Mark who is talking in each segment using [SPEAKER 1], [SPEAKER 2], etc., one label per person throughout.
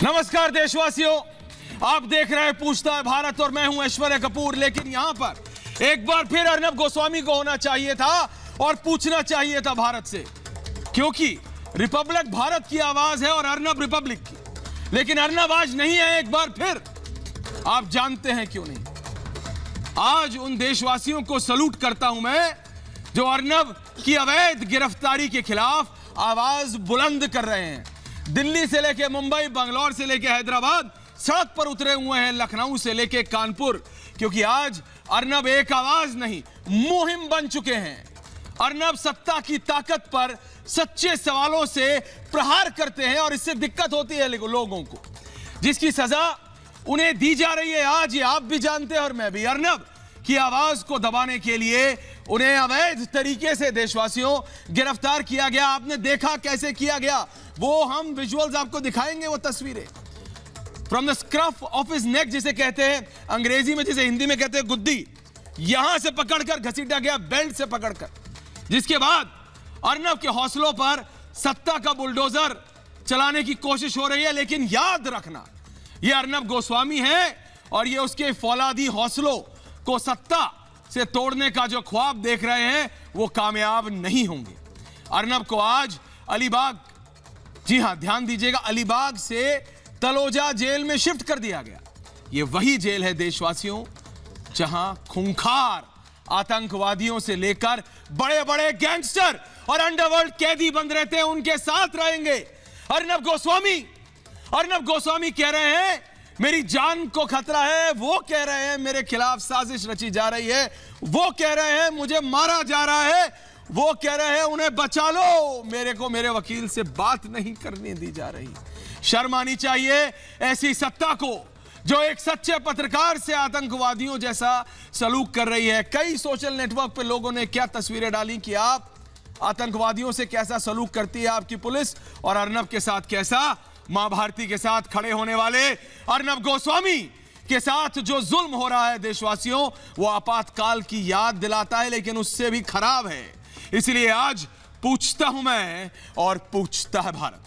[SPEAKER 1] नमस्कार देशवासियों, आप देख रहे हैं पूछता है भारत और मैं हूं ऐश्वर्या कपूर। लेकिन यहां पर एक बार फिर अर्नब गोस्वामी को होना चाहिए था और पूछना चाहिए था भारत से, क्योंकि रिपब्लिक भारत की आवाज है और अर्नब रिपब्लिक की। लेकिन अर्नब आज नहीं है। एक बार फिर आप जानते हैं क्यों नहीं। आज उन देशवासियों को सलूट करता हूं मैं जो अर्नब की अवैध गिरफ्तारी के खिलाफ आवाज बुलंद कर रहे हैं। दिल्ली से लेके मुंबई, बंगलौर से लेके हैदराबाद सड़क पर उतरे हुए हैं, लखनऊ से लेके कानपुर, क्योंकि आज अर्नब एक आवाज नहीं मुहिम बन चुके हैं। अर्नब सत्ता की ताकत पर सच्चे सवालों से प्रहार करते हैं और इससे दिक्कत होती है लोगों को, जिसकी सजा उन्हें दी जा रही है। आज ये आप भी जानते हैं और मैं भी। अर्नब की आवाज को दबाने के लिए उन्हें अवैध तरीके से देशवासियों गिरफ्तार किया गया। आपने देखा कैसे किया गया, वो हम विजुअल्स आपको दिखाएंगे, वो तस्वीरें। From the scruff of his neck, जिसे कहते हैं अंग्रेजी में, जिसे हिंदी में कहते हैं गुद्दी, यहां से पकड़कर घसीटा गया, बेल्ट से पकड़कर। जिसके बाद अर्नब के हौसलों पर सत्ता का बुलडोजर चलाने की कोशिश हो रही है। लेकिन याद रखना, यह अर्नब गोस्वामी है और ये उसके फौलादी हौसलों को सत्ता से तोड़ने का जो ख्वाब देख रहे हैं वो कामयाब नहीं होंगे। अर्नब को आज अलीबाग, जी हां ध्यान दीजिएगा, अलीबाग से तलोजा जेल में शिफ्ट कर दिया गया। यह वही जेल है देशवासियों जहां खूंखार आतंकवादियों से लेकर बड़े बड़े गैंगस्टर और अंडरवर्ल्ड कैदी बंद रहते हैं, उनके साथ रहेंगे। अर्नब गोस्वामी कह रहे हैं मेरी जान को खतरा है, वो कह रहे हैं मेरे खिलाफ साजिश रची जा रही है, वो कह रहे हैं मुझे मारा जा रहा है, वो कह रहे हैं उन्हें बचा लो, मेरे को मेरे वकील से बात नहीं करने दी जा रही। शर्म आनी चाहिए ऐसी सत्ता को जो एक सच्चे पत्रकार से आतंकवादियों जैसा सलूक कर रही है। कई सोशल नेटवर्क पे लोगों ने क्या तस्वीरें डाली कि आप आतंकवादियों से कैसा सलूक करती है आपकी पुलिस, और अर्नब के साथ कैसा, मां भारती के साथ खड़े होने वाले अर्नब गोस्वामी के साथ जो जुल्म हो रहा है देशवासियों, वो आपातकाल की याद दिलाता है, लेकिन उससे भी खराब है। इसलिए आज पूछता हूं मैं और पूछता है भारत,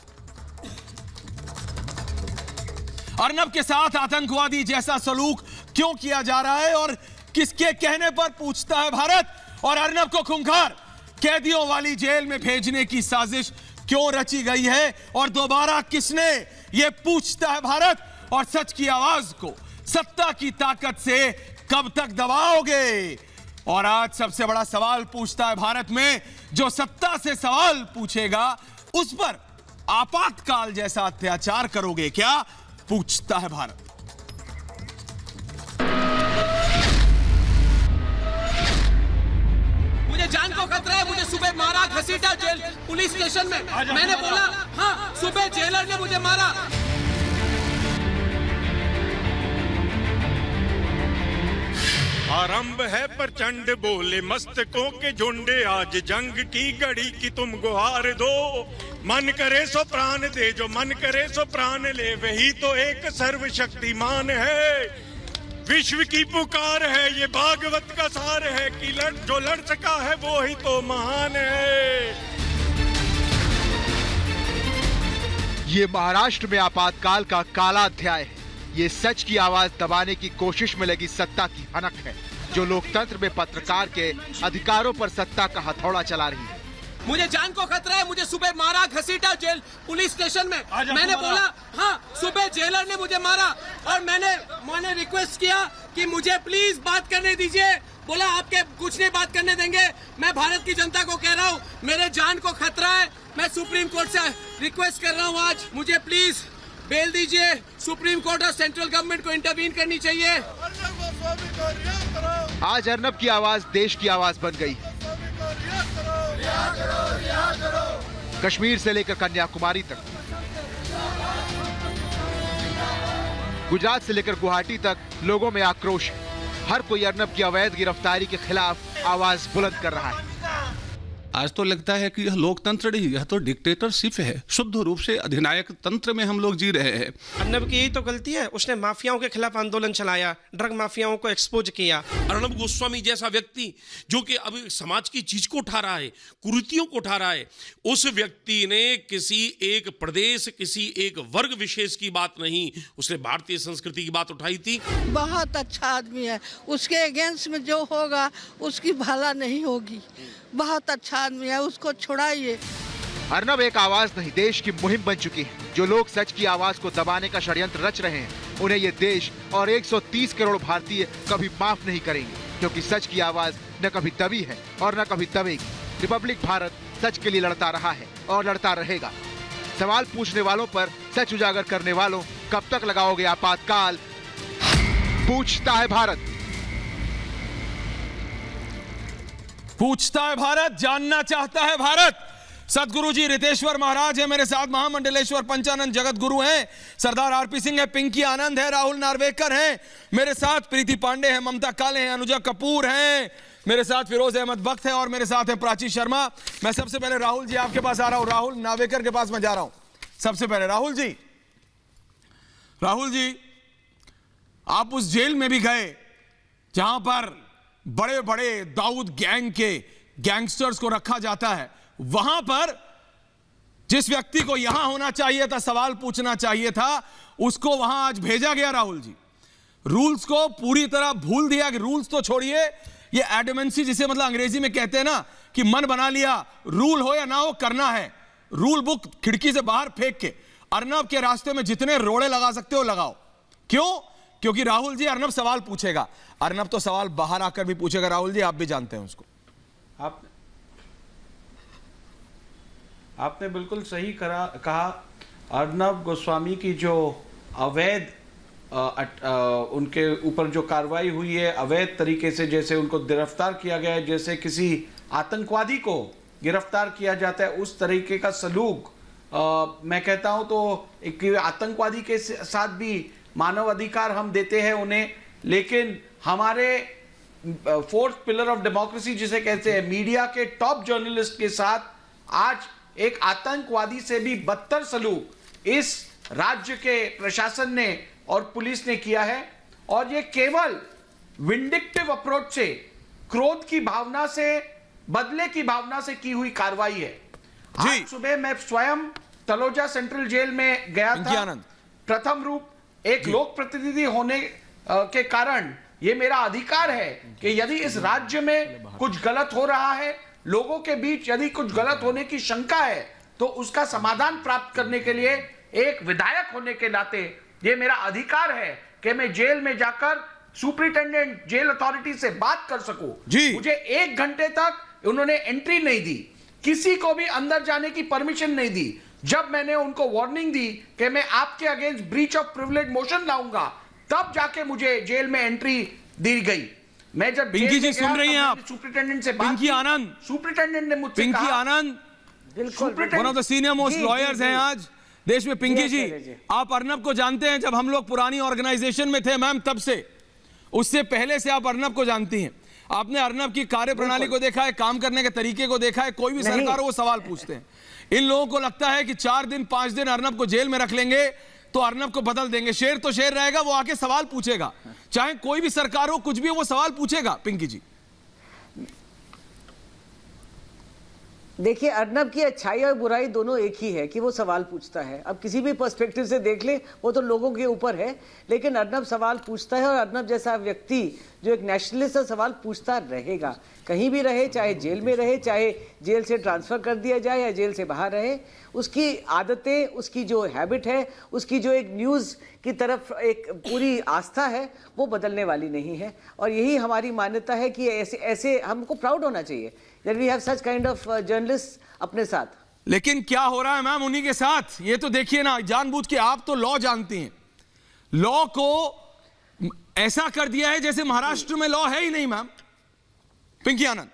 [SPEAKER 1] अर्नब के साथ आतंकवादी जैसा सलूक क्यों किया जा रहा है और किसके कहने पर पूछता है भारत, और अर्नब को खूंखार कैदियों वाली जेल में भेजने की साजिश क्यों रची गई है, और दोबारा किसने, यह पूछता है भारत। और सच की आवाज को सत्ता की ताकत से कब तक दबाओगे। और आज सबसे बड़ा सवाल पूछता है भारत में, जो सत्ता से सवाल पूछेगा उस पर आपातकाल जैसा अत्याचार करोगे क्या, पूछता है भारत।
[SPEAKER 2] मुझे जान को खतरा है, मुझे सुबह मारा, घसीटा जेल पुलिस स्टेशन में। मैंने बोला हाँ, सुबह जेलर ने मुझे मारा।
[SPEAKER 3] आरंभ है प्रचंड बोले मस्तकों के झुंडे, आज जंग की घड़ी की तुम गुहार दो। मन करे सो प्राण दे, जो मन करे सो प्राण ले, वही तो एक सर्वशक्तिमान है। विश्व की पुकार है, ये भागवत का सार है कि जो लड़ सका है वो ही तो महान है।
[SPEAKER 4] ये महाराष्ट्र में आपातकाल का काला अध्याय है। ये सच की आवाज दबाने की कोशिश में लगी सत्ता की भनक है, जो लोकतंत्र में पत्रकार के अधिकारों पर सत्ता का हथौड़ा चला रही है।
[SPEAKER 2] मुझे जान को खतरा है, मुझे सुबह मारा, घसीटा जेल पुलिस स्टेशन में। मैंने बोला हाँ, सुबह जेलर ने मुझे मारा और मैंने रिक्वेस्ट किया कि मुझे प्लीज बात करने दीजिए। बोला आपके कुछ नहीं बात करने देंगे। मैं भारत की जनता को कह रहा हूँ मेरे जान को खतरा है। मैं सुप्रीम कोर्ट से रिक्वेस्ट कर रहा हूँ आज मुझे प्लीज बेल दीजिए। सुप्रीम कोर्ट और सेंट्रल गवर्नमेंट को इंटरवीन करनी चाहिए।
[SPEAKER 4] आज अर्नब की आवाज देश की आवाज बन गई है। कश्मीर से लेकर कन्याकुमारी तक, गुजरात से लेकर गुवाहाटी तक लोगों में आक्रोश है। हर कोई अर्नब की अवैध गिरफ्तारी के खिलाफ आवाज बुलंद कर रहा है।
[SPEAKER 5] आज तो लगता है कि यह लोकतंत्र नहीं, यह तो डिक्टेटरशिप है। शुद्ध रूप से अधिनायक तंत्र में हम लोग जी रहे हैं।
[SPEAKER 6] अर्नब की यही तो गलती है, उसने माफियाओं के खिलाफ आंदोलन चलाया, ड्रग माफियाओं को एक्सपोज किया।
[SPEAKER 7] अर्नब गोस्वामी जैसा व्यक्ति जो कि अभी समाज की चीज को उठा रहा है, कुरीतियों को उठा रहा है, उस व्यक्ति ने किसी एक प्रदेश, किसी एक वर्ग विशेष की बात नहीं, उसने भारतीय संस्कृति की बात उठाई थी।
[SPEAKER 8] बहुत अच्छा आदमी है, उसके अगेंस्ट में जो होगा उसकी भला नहीं होगी। बहुत अच्छा आदमी है, उसको छुड़ाइए।
[SPEAKER 4] अर्नब एक आवाज नहीं, देश की मुहिम बन चुकी है। जो लोग सच की आवाज को दबाने का षड्यंत्र रच रहे हैं, उन्हें ये देश और 130 करोड़ भारतीय कभी माफ नहीं करेंगे, क्योंकि सच की आवाज न कभी दबी है और न कभी दबेगी। रिपब्लिक भारत सच के लिए लड़ता रहा है और लड़ता रहेगा। सवाल पूछने वालों पर सच उजागर करने वालों, कब तक लगाओगे आपातकाल? पूछता है भारत।
[SPEAKER 1] पूछता है भारत, जानना चाहता है भारत। सतगुरु जी रितेश्वर महाराज है मेरे साथ, महामंडलेश्वर पंचानंद जगत गुरु हैं, सरदार आरपी सिंह है, पिंकी आनंद है, राहुल नार्वेकर हैं मेरे साथ, प्रीति पांडे हैं, ममता काले हैं, अनुजा कपूर हैं मेरे साथ, फिरोज अहमद बख्त है और मेरे साथ है प्राची शर्मा। मैं सबसे पहले राहुल जी आपके पास आ रहा हूं, राहुल नार्वेकर के पास मैं जा रहा हूं। सबसे पहले राहुल जी आप उस जेल में भी गए जहां पर बड़े बड़े दाऊद गैंग के गैंगस्टर्स को रखा जाता है। वहां पर जिस व्यक्ति को यहां होना चाहिए था, सवाल पूछना चाहिए था, उसको वहां आज भेजा गया। राहुल जी, रूल्स को पूरी तरह भूल दिया कि रूल्स तो छोड़िए, ये एडमेंसी जिसे मतलब अंग्रेजी में कहते हैं ना कि मन बना लिया, रूल हो या ना हो करना है, रूल बुक खिड़की से बाहर फेंक के अर्नब के रास्ते में जितने रोड़े लगा सकते हो लगाओ। क्यों? क्योंकि राहुल जी अर्नब सवाल पूछेगा। अर्नब तो सवाल बाहर आकर भी पूछेगा। राहुल जी आप भी जानते हैं उसको।
[SPEAKER 9] आपने बिल्कुल सही कहा। अर्नब गोस्वामी की जो अवैध उनके ऊपर जो कार्रवाई हुई है, अवैध तरीके से जैसे उनको गिरफ्तार किया गया है, जैसे किसी आतंकवादी को गिरफ्तार किया जाता है, उस तरीके का सलूक मैं कहता हूं तो एक आतंकवादी के साथ भी मानव अधिकार हम देते हैं उन्हें, लेकिन हमारे फोर्थ पिलर ऑफ डेमोक्रेसी जिसे कहते हैं, मीडिया के टॉप जर्नलिस्ट के साथ आज एक आतंकवादी से भी बदतर सलूक इस राज्य के प्रशासन ने और पुलिस ने किया है। और ये केवल विंडिक्टिव अप्रोच से, क्रोध की भावना से, बदले की भावना से की हुई कार्रवाई है। आज सुबह मैं स्वयं तलोजा सेंट्रल जेल में गया था। प्रथम रूप एक लोक प्रतिनिधि होने के कारण ये मेरा अधिकार है कि यदि इस राज्य में कुछ गलत हो रहा है, लोगों के बीच यदि कुछ गलत होने की शंका है, तो उसका समाधान प्राप्त करने के लिए एक विधायक होने के नाते ये मेरा अधिकार है कि मैं जेल में जाकर सुपरिटेंडेंट जेल अथॉरिटी से बात कर सकूं। मुझे 1 घंटे तक उन्होंने एंट्री नहीं दी, किसी को भी अंदर जाने की परमिशन नहीं दी। जब मैंने उनको वार्निंग दी कि मैं आपके against breach of privilege motion लाऊंगा, तब जाके मुझे जेल में एंट्री दी गई। मैं जब
[SPEAKER 1] पिंकी जी सुन रही हैं आप?
[SPEAKER 9] सुपरिटेंडेंट से बात,
[SPEAKER 1] पिंकी आनंद,
[SPEAKER 9] सुपरिटेंडेंट ने मुझसे
[SPEAKER 1] Pinky Anand one of the senior most lawyers हैं आज देश में। पिंकी जी आप अर्नब को जानते हैं, जब हम लोग पुरानी ऑर्गेनाइजेशन में थे मैम, तब से, उससे पहले से आप अर्नब को जानती हैं। आपने अर्नब की कार्यप्रणाली को देखा है, काम करने के तरीके को देखा है। कोई भी सरकार हो वो सवाल पूछते हैं। इन लोगों को लगता है कि 4 दिन 5 दिन अर्नब को जेल में रख लेंगे तो अर्नब को बदल देंगे। शेर तो शेर रहेगा, वो आके सवाल पूछेगा, चाहे कोई भी सरकार हो, कुछ भी वो सवाल पूछेगा। पिंकी जी
[SPEAKER 10] देखिए, अर्नब की अच्छाई और बुराई दोनों एक ही है कि वो सवाल पूछता है। अब किसी भी पर्सपेक्टिव से देख ले, वो तो लोगों के ऊपर है, लेकिन अर्नब सवाल पूछता है। और अर्नब जैसा व्यक्ति जो एक नेशनलिस्ट है, सवाल पूछता रहेगा, कहीं भी रहे, चाहे जेल में रहे, चाहे जेल से ट्रांसफ़र कर दिया जाए या जेल से बाहर रहे। उसकी आदतें, उसकी जो हैबिट है, उसकी जो एक न्यूज़ की तरफ एक पूरी आस्था है, वो बदलने वाली नहीं है। और यही हमारी मान्यता है कि ऐसे हमको प्राउड होना चाहिए that we have such kind of journalists अपने साथ।
[SPEAKER 1] लेकिन क्या हो रहा है मैम उन्हीं के साथ? ये तो देखिए ना, जानबूझ के, आप तो लॉ जानती हैं, लॉ को ऐसा कर दिया है जैसे महाराष्ट्र में लॉ है ही नहीं मैम। पिंकी आनंद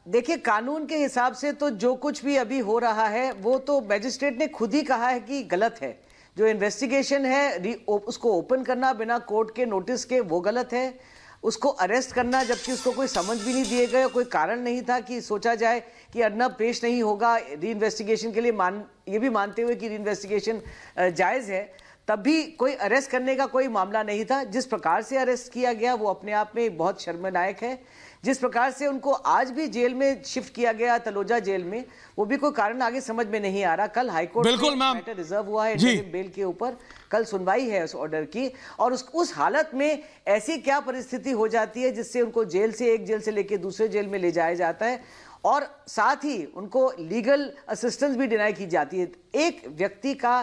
[SPEAKER 10] देखिए, कानून के हिसाब से तो जो कुछ भी अभी हो रहा है वो तो मैजिस्ट्रेट ने खुद ही कहा है कि गलत है। जो इन्वेस्टिगेशन है उसको ओपन करना बिना कोर्ट के नोटिस के, वो गलत है। उसको अरेस्ट करना, जबकि उसको कोई समझ भी नहीं दिए गए, कोई कारण नहीं था कि सोचा जाए कि अर्नब पेश नहीं होगा री इन्वेस्टिगेशन के लिए, ये भी मानते हुए कि री इन्वेस्टिगेशन जायज़ है, तब भी कोई अरेस्ट करने का कोई मामला नहीं था। जिस प्रकार से अरेस्ट किया गया वो अपने आप में बहुत शर्मनाक है। जिस प्रकार से उनको आज भी जेल में शिफ्ट किया गया, तलोजा जेल में, वो भी कोई कारण आगे समझ में नहीं आ रहा। कल हाईकोर्ट
[SPEAKER 1] बिल्कुल मैम,
[SPEAKER 10] मैटर रिजर्व हुआ है इंटरिम बेल के ऊपर, कल सुनवाई है उस ऑर्डर की, और उस हालत में ऐसी क्या परिस्थिति हो जाती है जिससे उनको जेल से, एक जेल से लेकर दूसरे जेल में ले जाया जाता है, और साथ ही उनको लीगल असिस्टेंस भी डिनाई की जाती है। एक व्यक्ति का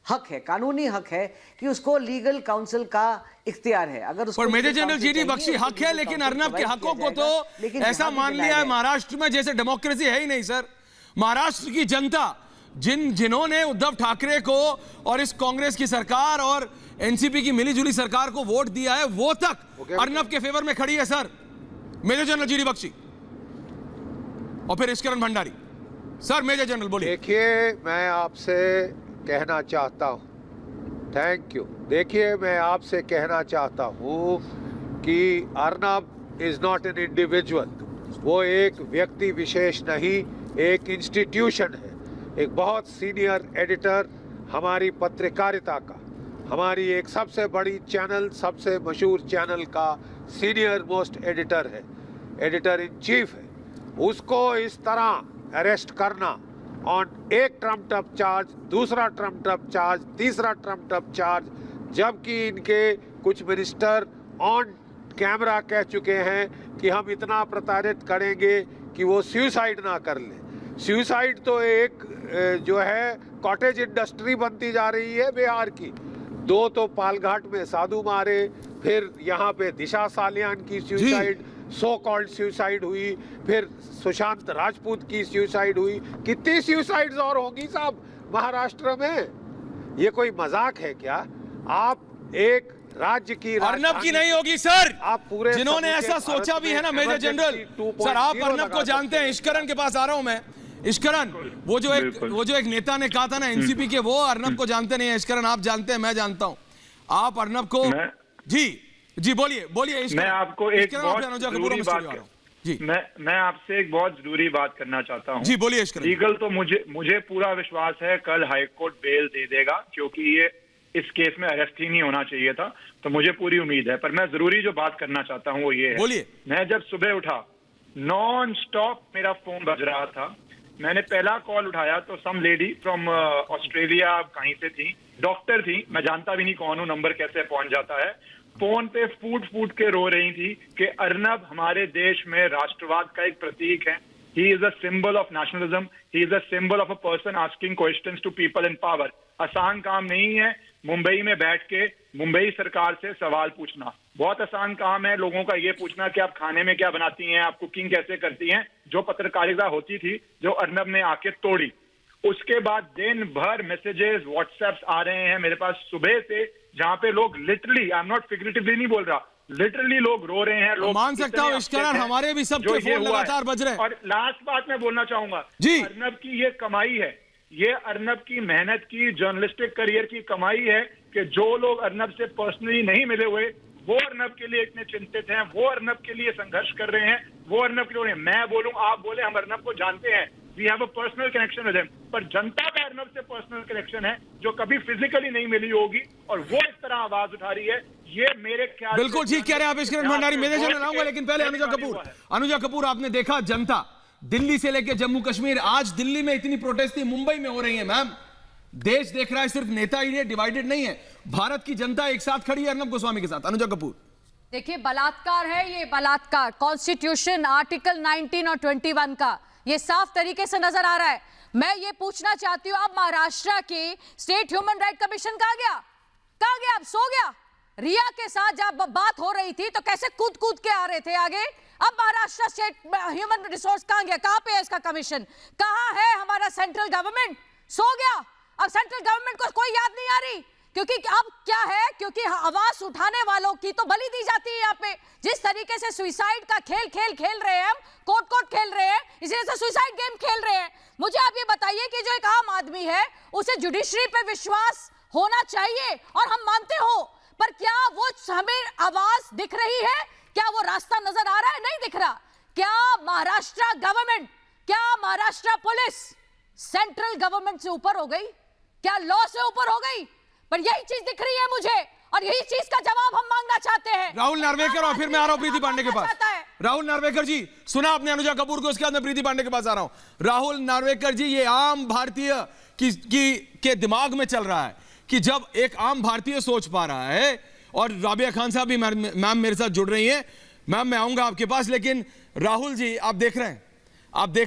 [SPEAKER 10] हक है, कानूनी हक है कि उसको लीगल काउंसिल का इख्तियार है। अगर उसको
[SPEAKER 1] मेजर जनरल जीडी बख्शी हक है, लेकिन अर्नब के हकों को तो ऐसा मान लिया है महाराष्ट्र में जैसे डेमोक्रेसी है ही नहीं सर। महाराष्ट्र की जनता जिन्होंने उद्धव ठाकरे को और इस कांग्रेस की सरकार और एनसीपी की मिलीजुली सरकार को वोट दिया है, वो तक अर्नब के फेवर में खड़ी है sir. Major general G D Bakshi और फिर Ishkaran Bhandari. Sir major general बोलिए।
[SPEAKER 11] देखिए, मैं आपसे कहना चाहता हूं, थैंक यू। देखिए, मैं आपसे कहना चाहता हूं कि Arnab is not an individual, वो एक व्यक्ति विशेष नहीं, एक इंस्टीट्यूशन है, एक बहुत सीनियर एडिटर हमारी पत्रकारिता का, हमारी एक सबसे बड़ी चैनल, सबसे मशहूर चैनल का सीनियर मोस्ट एडिटर है, एडिटर इन चीफ है। उसको इस तरह अरेस्ट करना ऑन एक ट्रम्प्ड अप चार्ज, दूसरा ट्रम्प्ड अप चार्ज, तीसरा ट्रम्प्ड अप चार्ज, जबकि इनके कुछ मिनिस्टर ऑन कैमरा कह चुके हैं कि हम इतना प्रताड़ित करेंगे कि वो सुसाइड ना कर ले। सुसाइड तो एक जो है कॉटेज इंडस्ट्री बनती जा रही है बिहार की। 2 तो पालघाट में साधु मारे, फिर यहाँ पे दिशा सालियान की सुसाइड, सो कॉल्ड सुसाइड हुई, फिर सुशांत राजपूत की सुसाइड हुई, कितनी सुसाइड्स और होंगी साहब महाराष्ट्र में? ये कोई मजाक है क्या? आप एक राज्य की
[SPEAKER 1] अर्नब की नहीं होगी सर,
[SPEAKER 11] आप पूरे
[SPEAKER 1] जिन्होंने ऐसा सोचा भी है ना मेजर जनरल। सर आप अर्नब को जानते हैं, इश्करण के पास आ रहा हूं मैं। इश्करण, वो जो एक नेता ने कहा था ना एनसीपी के, वो अर्नब को जानते नहीं है। इश्करण आप जानते हैं, मैं जानता हूं। आप अर्नब को जी बोलिए।
[SPEAKER 12] मैं आपको एक बहुत जरूरी बात जी, मैं आपसे एक बहुत जरूरी बात करना चाहता हूं।
[SPEAKER 1] जी बोलिए।
[SPEAKER 12] लीगल तो मुझे पूरा विश्वास है कल हाईकोर्ट बेल दे देगा, क्योंकि ये इस केस में अरेस्ट ही नहीं होना चाहिए था, तो मुझे पूरी उम्मीद है। पर मैं जरूरी जो बात करना चाहता हूं वो ये है,
[SPEAKER 1] बोलिए।
[SPEAKER 12] मैं जब सुबह उठा, नॉन स्टॉप मेरा फोन बज रहा था। मैंने पहला कॉल उठाया तो सम लेडी फ्रॉम ऑस्ट्रेलिया कहीं से थी, डॉक्टर थी, मैं जानता भी नहीं कौन हूं, नंबर कैसे पहुंच जाता है। फोन पे फूट के रो रही थी कि अर्नब हमारे देश में राष्ट्रवाद का एक प्रतीक है। He is a symbol of nationalism, he is a symbol of a person asking questions to people in power. आसान काम नहीं है मुंबई में बैठ के मुंबई सरकार से सवाल पूछना, बहुत आसान काम है लोगों का ये पूछना कि आप खाने में क्या बनाती हैं, आप कुकिंग कैसे करती हैं, जो पत्रकारिता होती थी जो अर्नब ने आके तोड़ी। उसके बाद दिन भर मैसेजेस व्हाट्सएप्स आ रहे हैं मेरे पास सुबह से, जहां पे लोग literally, I am not figuratively नहीं बोल रहा, लिटरली लोग रो रहे हैं। लोग
[SPEAKER 1] मान सकता हूं इश्करण, हमारे भी सबके फोन लगातार बज रहे हैं।
[SPEAKER 12] और लास्ट बात मैं बोलना चाहूंगा
[SPEAKER 1] जी,
[SPEAKER 12] अर्नब की ये कमाई है, ये अर्नब की मेहनत की जर्नलिस्टिक करियर की कमाई है कि जो लोग अर्नब से पर्सनली नहीं मिले हुए वो अर्नब के लिए इतने चिंतित हैं, वो अर्नब के लिए संघर्ष कर रहे हैं, वो अर्नब के लिए। मैं बोलूं, आप बोले, हम अर्नब को जानते हैं, we have a personal connection with him, पर जनता का अर्नब से पर्सनल कनेक्शन है जो कभी फिजिकली नहीं मिली होगी, और वो इस तरह आवाज उठा रही है। ये मेरे ख्याल
[SPEAKER 1] बिल्कुल ठीक कह रहे हैं आप इश्करण भंडारी। मेजर जनरल आऊंगा, लेकिन पहले अनुजा कपूर, आपने देखा जनता दिल्ली से लेकर जम्मू कश्मीर, आज दिल्ली में इतनी प्रोटेस्ट थी, मुंबई में हो रही है मैम। देश देख रहा है, सिर्फ नेता ही है, डिवाइडेड नहीं है, भारत की जनता एक साथ खड़ी है अर्नब गोस्वामी के साथ। अनुजा कपूर,
[SPEAKER 13] देखिए बलात्कार है ये, बलात्कार कॉन्स्टिट्यूशन आर्टिकल 19 और 21 का ये साफ तरीके से नजर आ रहा है। मैं ये पूछना चाहती हूँ, अब महाराष्ट्र के स्टेट ह्यूमन राइट कमीशन कहाँ गया? अब सो गया? रिया के साथ जब बात हो रही थी तो कैसे कूद के आ रहे थे आगे। अब महाराष्ट्र स्टेट ह्यूमन रिसोर्स कहाँ गया? कहाँ पे है इसका कमीशन? कहाँ है हमारा सेंट्रल गवर्नमेंट? सो गया। अब सेंट्रल गवर्नमेंट को कोई याद नहीं आ रही, क्योंकि अब क्या है, क्योंकि आवाज उठाने वालों की तो बलि दी जाती है। यहाँ पे जिस तरीके से सुसाइड का खेल रहे हैं हम, कोट खेल रहे हैं, इसी तरह से सुसाइड गेम खेल रहे हैं। मुझे आप ये बताइए कि जो एक आम आदमी है उसे जुडिशरी पे विश्वास होना चाहिए और हम मानते हो, पर क्या वो हमें आवाज दिख रही है क्या वो रास्ता नजर आ रहा है? नहीं दिख रहा। क्या महाराष्ट्र गवर्नमेंट, क्या महाराष्ट्र पुलिस सेंट्रल गवर्नमेंट से ऊपर हो गई? क्या लॉ से ऊपर हो गई? पर यही चीज दिख रही है मुझे, और यही चीज का जवाब हम मांगना चाहते हैं।
[SPEAKER 1] राहुल नार्वेकर, और फिर मैं आ रहा हूं प्रीति पांडे के पास। राहुल नार्वेकर जी, सुना आपने अनुजा कपूर को, उसके बाद मैं प्रीति पांडे के पास आ रहा हूं। राहुल नार्वेकर जी, ये आम भारतीय के दिमाग में चल रहा है कि जब एक आम भारतीय सोच पा रहा है, और राबिया खान साहब भी मैम मेरे साथ जुड़ रही हैं, मैम मैं आऊंगा आपके पास, लेकिन राहुल जी आप देख रहे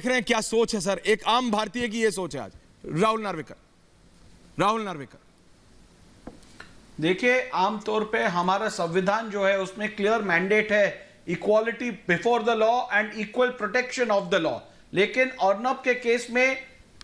[SPEAKER 1] हैं क्या सोच है सर, एक आम भारतीय की ये सोच है आज। राहुल नार्वेकर
[SPEAKER 9] देखिए, आमतौर पे हमारा संविधान जो है उसमें क्लियर मैंडेट है equality before the law and equal protection of the law, लेकिन अर्नब के केस में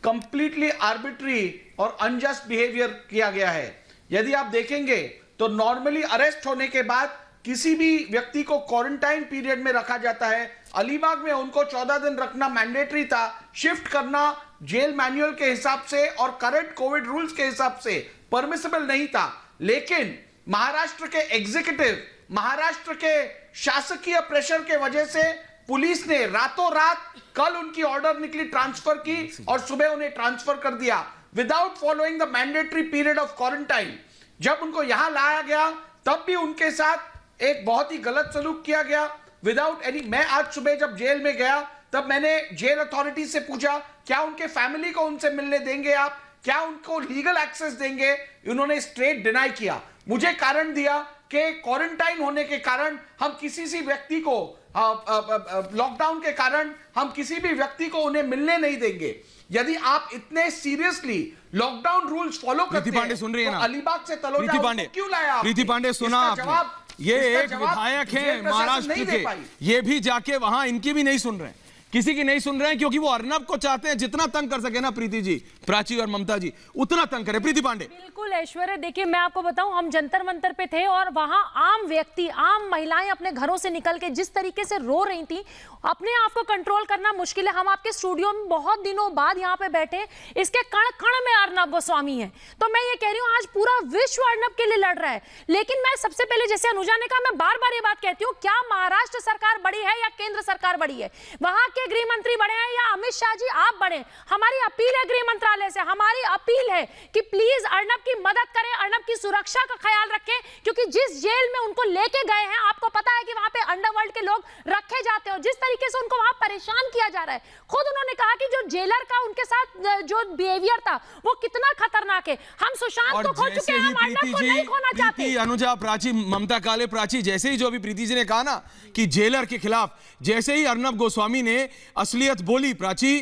[SPEAKER 9] कंप्लीटली आर्बिट्री और अनजस्ट बिहेवियर किया गया है। यदि आप देखेंगे तो नॉर्मली अरेस्ट होने के बाद किसी भी व्यक्ति को क्वारंटाइन पीरियड में रखा जाता है। अलीबाग में उनको 14 दिन रखना मैंडेटरी था, शिफ्ट करना जेल मैनुअल के हिसाब से और करंट कोविड रूल्स के हिसाब से परमिसिबल नहीं था। लेकिन महाराष्ट्र के एग्जीक्यूटिव, महाराष्ट्र के शासकीय प्रेशर के वजह से पुलिस ने रातों रात, कल उनकी ऑर्डर निकली ट्रांसफर की और सुबह उन्हें ट्रांसफर कर दिया without following the mandatory period of quarantine. जब उनको यहां लाया गया तब भी उनके साथ एक बहुत ही गलत सलूक किया गया विदाउट एनी। मैं आज सुबह जब जेल में गया तब मैंने जेल अथॉरिटी से पूछा क्या उनके फैमिली को उनसे मिलने देंगे आप, क्या उनको लीगल एक्सेस देंगे? उन्होंने स्ट्रेट डिनाई किया। मुझे कारण दिया कि क्वारंटाइन होने के कारण हम किसी सी व्यक्ति को, लॉकडाउन के कारण हम किसी भी व्यक्ति को उन्हें मिलने नहीं देंगे। यदि आप इतने सीरियसली लॉकडाउन रूल्स फॉलो करते हैं,
[SPEAKER 1] सुन रही है ना?
[SPEAKER 9] तो अलीबाग से तलोजा क्यों लाया?
[SPEAKER 1] प्रीति पांडे सुना आपने? ये एक विधायक है महाराष्ट्र के, ये भी जाके वहां इनकी भी नहीं सुन रहे हैं, किसी की नहीं सुन रहे हैं, क्योंकि वो अर्नब को चाहते हैं जितना तंग कर सके ना प्रीति जी, प्राची और ममता जी, उतना तंग करे। प्रीति पांडे।
[SPEAKER 14] बिल्कुल ऐश्वर्या, देखिए मैं आपको बताऊं, हम जंतर मंतर पे थे और वहां आम व्यक्ति, आम महिलाएं अपने घरों से निकल के जिस तरीके से रो रही थी, अपने आप को कंट्रोल करना मुश्किल है। हम आपके स्टूडियो में बहुत दिनों बाद यहाँ पे बैठे, इसके कण कण में अर्नब गोस्वामी है। तो मैं ये कह रही हूँ आज पूरा विश्व अर्नब के लिए लड़ रहा है। लेकिन मैं सबसे पहले, जैसे अनुजा ने कहा, मैं बार बार ये बात कहती हूँ, क्या महाराष्ट्र सरकार बड़ी है या केंद्र सरकार बड़ी है? वहां के गृह मंत्री बड़े हैं या अमित शाह जी आप बड़े? हमारी अपील है गृह मंत्रालय से, हमारी अपील है कि प्लीज अर्नब की मदद करें, अर्नब की सुरक्षा का ख्याल रखें, क्योंकि जिस जेल में उनको लेके गए हैं, आपको पता है कि वहां पे अंडरवर्ल्ड के लोग रखे जाते हैं, जिस तरीके से उनको वहां परेशान किया जा रहा है। खुद उन्होंने कहा कि जो जेलर का उनके साथ जो बिहेवियर था वो कितना खतरनाक है। हम सुशांत को खो चुके हैं, हम अर्नब को नहीं खोना चाहते।
[SPEAKER 1] अनुजा, प्राची, ममता काले, प्राची, जैसे ही जो अभी प्रीति जी ने कहा ना कि जेलर के खिलाफ, जैसे ही अर्नब गोस्वामी ने असलियत बोली प्राची,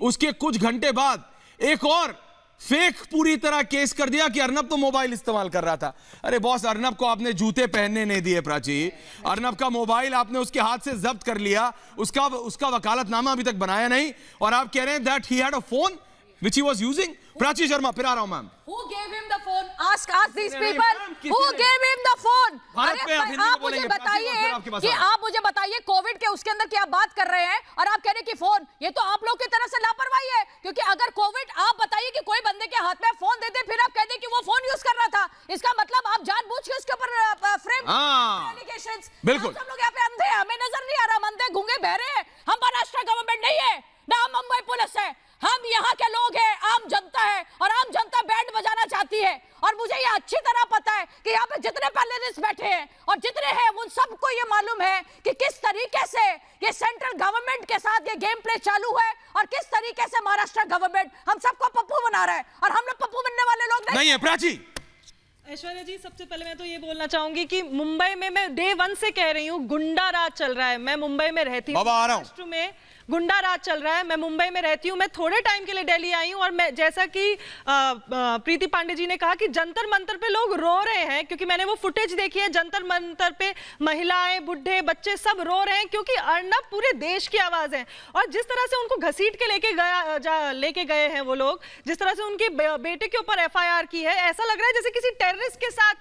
[SPEAKER 1] उसके कुछ घंटे बाद एक और फेक पूरी तरह केस कर दिया कि अर्नब तो मोबाइल इस्तेमाल कर रहा था। अरे बॉस, अर्नब को आपने जूते पहनने नहीं दिए प्राची, अर्नब का मोबाइल आपने उसके हाथ से जब्त कर लिया, उसका वकालतनामा अभी तक बनाया नहीं, और आप कह रहे हैं that he had a phone which he was using। Prachi Sharma, फिर आ रहा हूं ma'am.
[SPEAKER 13] Who gave him the phone? Ask these people. Who gave him the phone? अरे आप मुझे बताइए कि आप मुझे बताइए कोविड के उसके अंदर क्या बात कर रहे हैं और आप कह रहे हैं कि फोन, ये तो आप लोग की तरफ से लापरवाही है। क्योंकि अगर कोविड, आप बताइए कि कोई बंदे के हाथ में फोन देते फिर आप कहते कि वो फोन यूज कर रहा था, इसका मतलब आप जानबूझ के उसके ऊपर फ्रेम एलिगेशंस।
[SPEAKER 1] बिल्कुल,
[SPEAKER 13] हम लोग यहाँ पे अंधे हैं, हमें नजर नहीं आ रहा, हम अंधे गूंगे बहरे हैं। हम महाराष्ट्र गवर्नमेंट नहीं है ना मुंबई पुलिस है, हम यहाँ के लोग हैं, आम जनता है, और आम जनता बैंड बजाना चाहती है। और मुझे ये अच्छी तरह पता है कि यहाँ पे जितने पैनलिस्ट बैठे हैं और जितने हैं उन सबको ये मालूम है कि किस तरीके से ये सेंट्रल गवर्नमेंट के साथ ये गेम प्ले चालू है और किस तरीके से महाराष्ट्र गवर्नमेंट हम सबको पप्पू बना रहा है, और हम लोग पप्पू बनने वाले लोग
[SPEAKER 1] नहीं है। प्राची।
[SPEAKER 15] ऐश्वर्या जी, सबसे पहले मैं तो ये बोलना चाहूंगी कि मुंबई में, मैं डे 1 से कह रही हूँ, गुंडा राज चल रहा है। मैं मुंबई में रहती हूँ, महाराष्ट्र में गुंडा राज चल रहा है। मैं मुंबई में रहती हूँ, मैं थोड़े टाइम के लिए दिल्ली आई हूँ, और मैं, जैसा कि प्रीति पांडे जी ने कहा कि जंतर मंतर पे लोग रो रहे हैं, क्योंकि मैंने वो फुटेज देखी है, जंतर मंतर पे महिलाएं, बुढ़े, बच्चे सब रो रहे हैं, क्योंकि अर्नब पूरे देश की आवाज है। और जिस तरह से उनको घसीट के लेके गए हैं वो लोग, जिस तरह से उनके बेटे के ऊपर FIR की है, ऐसा लग रहा है जैसे किसी टेररिस्ट के साथ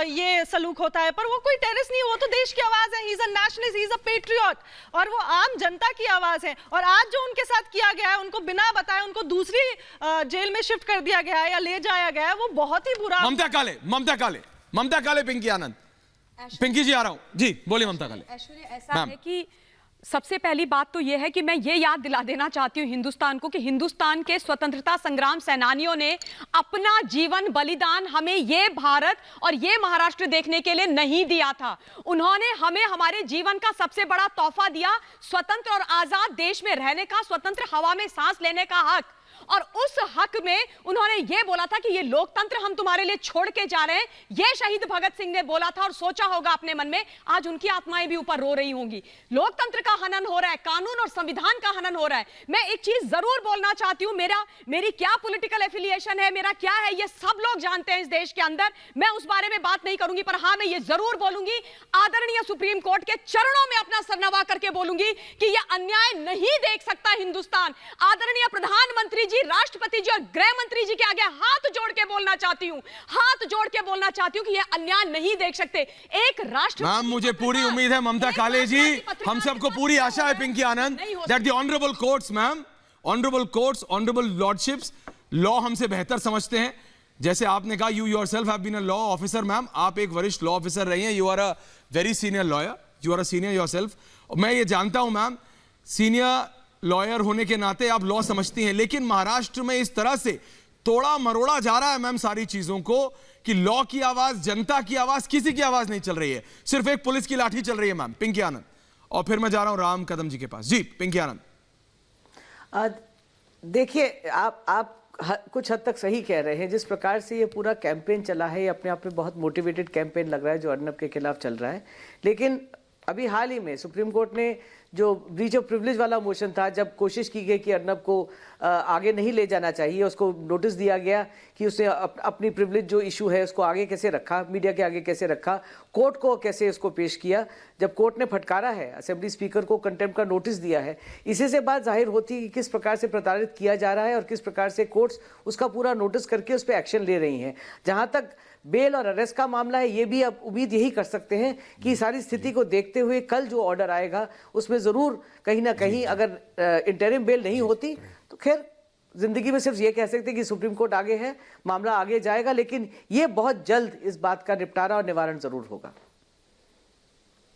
[SPEAKER 15] ये सलूक होता है। पर वो कोई टेररिस्ट नहीं, वो तो देश की आवाज है। He is a nationalist, he is a patriot, और वो आम जनता की आवाज है। और आज जो उनके साथ किया गया है, उनको बिना बताए उनको दूसरी जेल में शिफ्ट कर दिया गया है या ले जाया गया है, वो बहुत ही बुरा।
[SPEAKER 1] ममता काले, पिंकी आनंद, पिंकी जी आ रहा हूं जी, बोलिए ममता काले।
[SPEAKER 16] ऐश्वर्या, ऐसा है कि सबसे पहली बात तो यह है कि मैं ये याद दिला देना चाहती हूँ हिंदुस्तान को कि हिंदुस्तान के स्वतंत्रता संग्राम सेनानियों ने अपना जीवन बलिदान हमें ये भारत और ये महाराष्ट्र देखने के लिए नहीं दिया था। उन्होंने हमें हमारे जीवन का सबसे बड़ा तोहफा दिया, स्वतंत्र और आजाद देश में रहने का, स्वतंत्र हवा में सांस लेने का हक। और उस हक में उन्होंने ये बोला था कि ये लोकतंत्र हम तुम्हारे लिए छोड़ के जा रहे हैं। ये शहीद भगत सिंह ने बोला था और सोचा होगा अपने मन में, आज उनकी आत्माएं भी ऊपर रो रही होंगी। लोकतंत्र का हनन हो रहा है, कानून और संविधान का हनन हो रहा है। मैं एक चीज जरूर बोलना चाहती हूं, मेरी क्या पॉलिटिकल एफिलिएशन है, मेरा क्या है, ये सब लोग जानते हैं इस देश के अंदर। मैं उस बारे में बात नहीं करूंगी, पर हां मैं ये जरूर बोलूंगी, आदरणीय सुप्रीम कोर्ट के चरणों में अपना सर नवा करके बोलूंगी कि यह अन्याय नहीं देख सकता हिंदुस्तान। आदरणीय प्रधानमंत्री जी, राष्ट्रपति जी और गृह मंत्री जी के आगे हाथ जोड़ के बोलना चाहती हूं, हाथ जोड़ के बोलना चाहती हूं कि ये अन्याय नहीं देख सकते। एक राष्ट्र
[SPEAKER 1] मैम, मुझे पूरी उम्मीद है ममता काले जी, हम सबको पूरी आशा है Pinky Anand, that the honourable courts, ma'am, honourable courts, honourable lordships law हमसे बेहतर समझते हैं। जैसे आपने कहा, you yourself have been a law officer, ma'am, आप एक वरिष्ठ लॉ ऑफिसर रही हैं, you are a very senior lawyer, you are a senior yourself. मैं ये जानता हूं मैम, सीनियर लॉयर होने के नाते आप लॉ समझती हैं, लेकिन महाराष्ट्र में इस तरह से तोड़ा मरोड़ा जा रहा है मैम सारी चीजों को कि लॉ की आवाज, जनता की आवाज, किसी की आवाज नहीं चल रही है, सिर्फ एक पुलिस की लाठी चल रही है मैम। पिंकी आनंद, और फिर मैं जा रहा हूं राम कदम जी के पास। जी पिंकी आनंद।
[SPEAKER 10] देखिए, आप कुछ हद तक सही कह रहे हैं। जिस प्रकार से ये पूरा कैंपेन चला है, ये अपने आप में बहुत मोटिवेटेड कैंपेन लग रहा है जो अर्नब के खिलाफ चल रहा है। लेकिन अभी हाल ही में सुप्रीम कोर्ट ने जो ब्रीच ऑफ प्रिविलेज वाला मोशन था, जब कोशिश की गई कि अर्नब को आगे नहीं ले जाना चाहिए, उसको नोटिस दिया गया कि उसने अपनी प्रिविलेज जो इशू है उसको आगे कैसे रखा, मीडिया के आगे कैसे रखा, कोर्ट को कैसे इसको पेश किया। जब कोर्ट ने फटकारा है, असेंबली स्पीकर को कंटेम्प्ट का नोटिस दिया है, इसी से बात जाहिर होती है कि किस प्रकार से प्रताड़ित किया जा रहा है और किस प्रकार से कोर्ट्स उसका पूरा नोटिस करके उस पर एक्शन ले रही हैं। जहाँ तक बेल और अरेस्ट का मामला है, ये भी अब उम्मीद यही कर सकते हैं कि सारी स्थिति को देखते हुए कल जो ऑर्डर आएगा उसमें ज़रूर कहीं ना कहीं, अगर इंटरिम बेल नहीं होती तो खैर जिंदगी में सिर्फ ये कह सकते हैं कि सुप्रीम कोर्ट आगे है, मामला आगे जाएगा, लेकिन ये बहुत जल्द इस बात का निपटारा और निवारण जरूर होगा।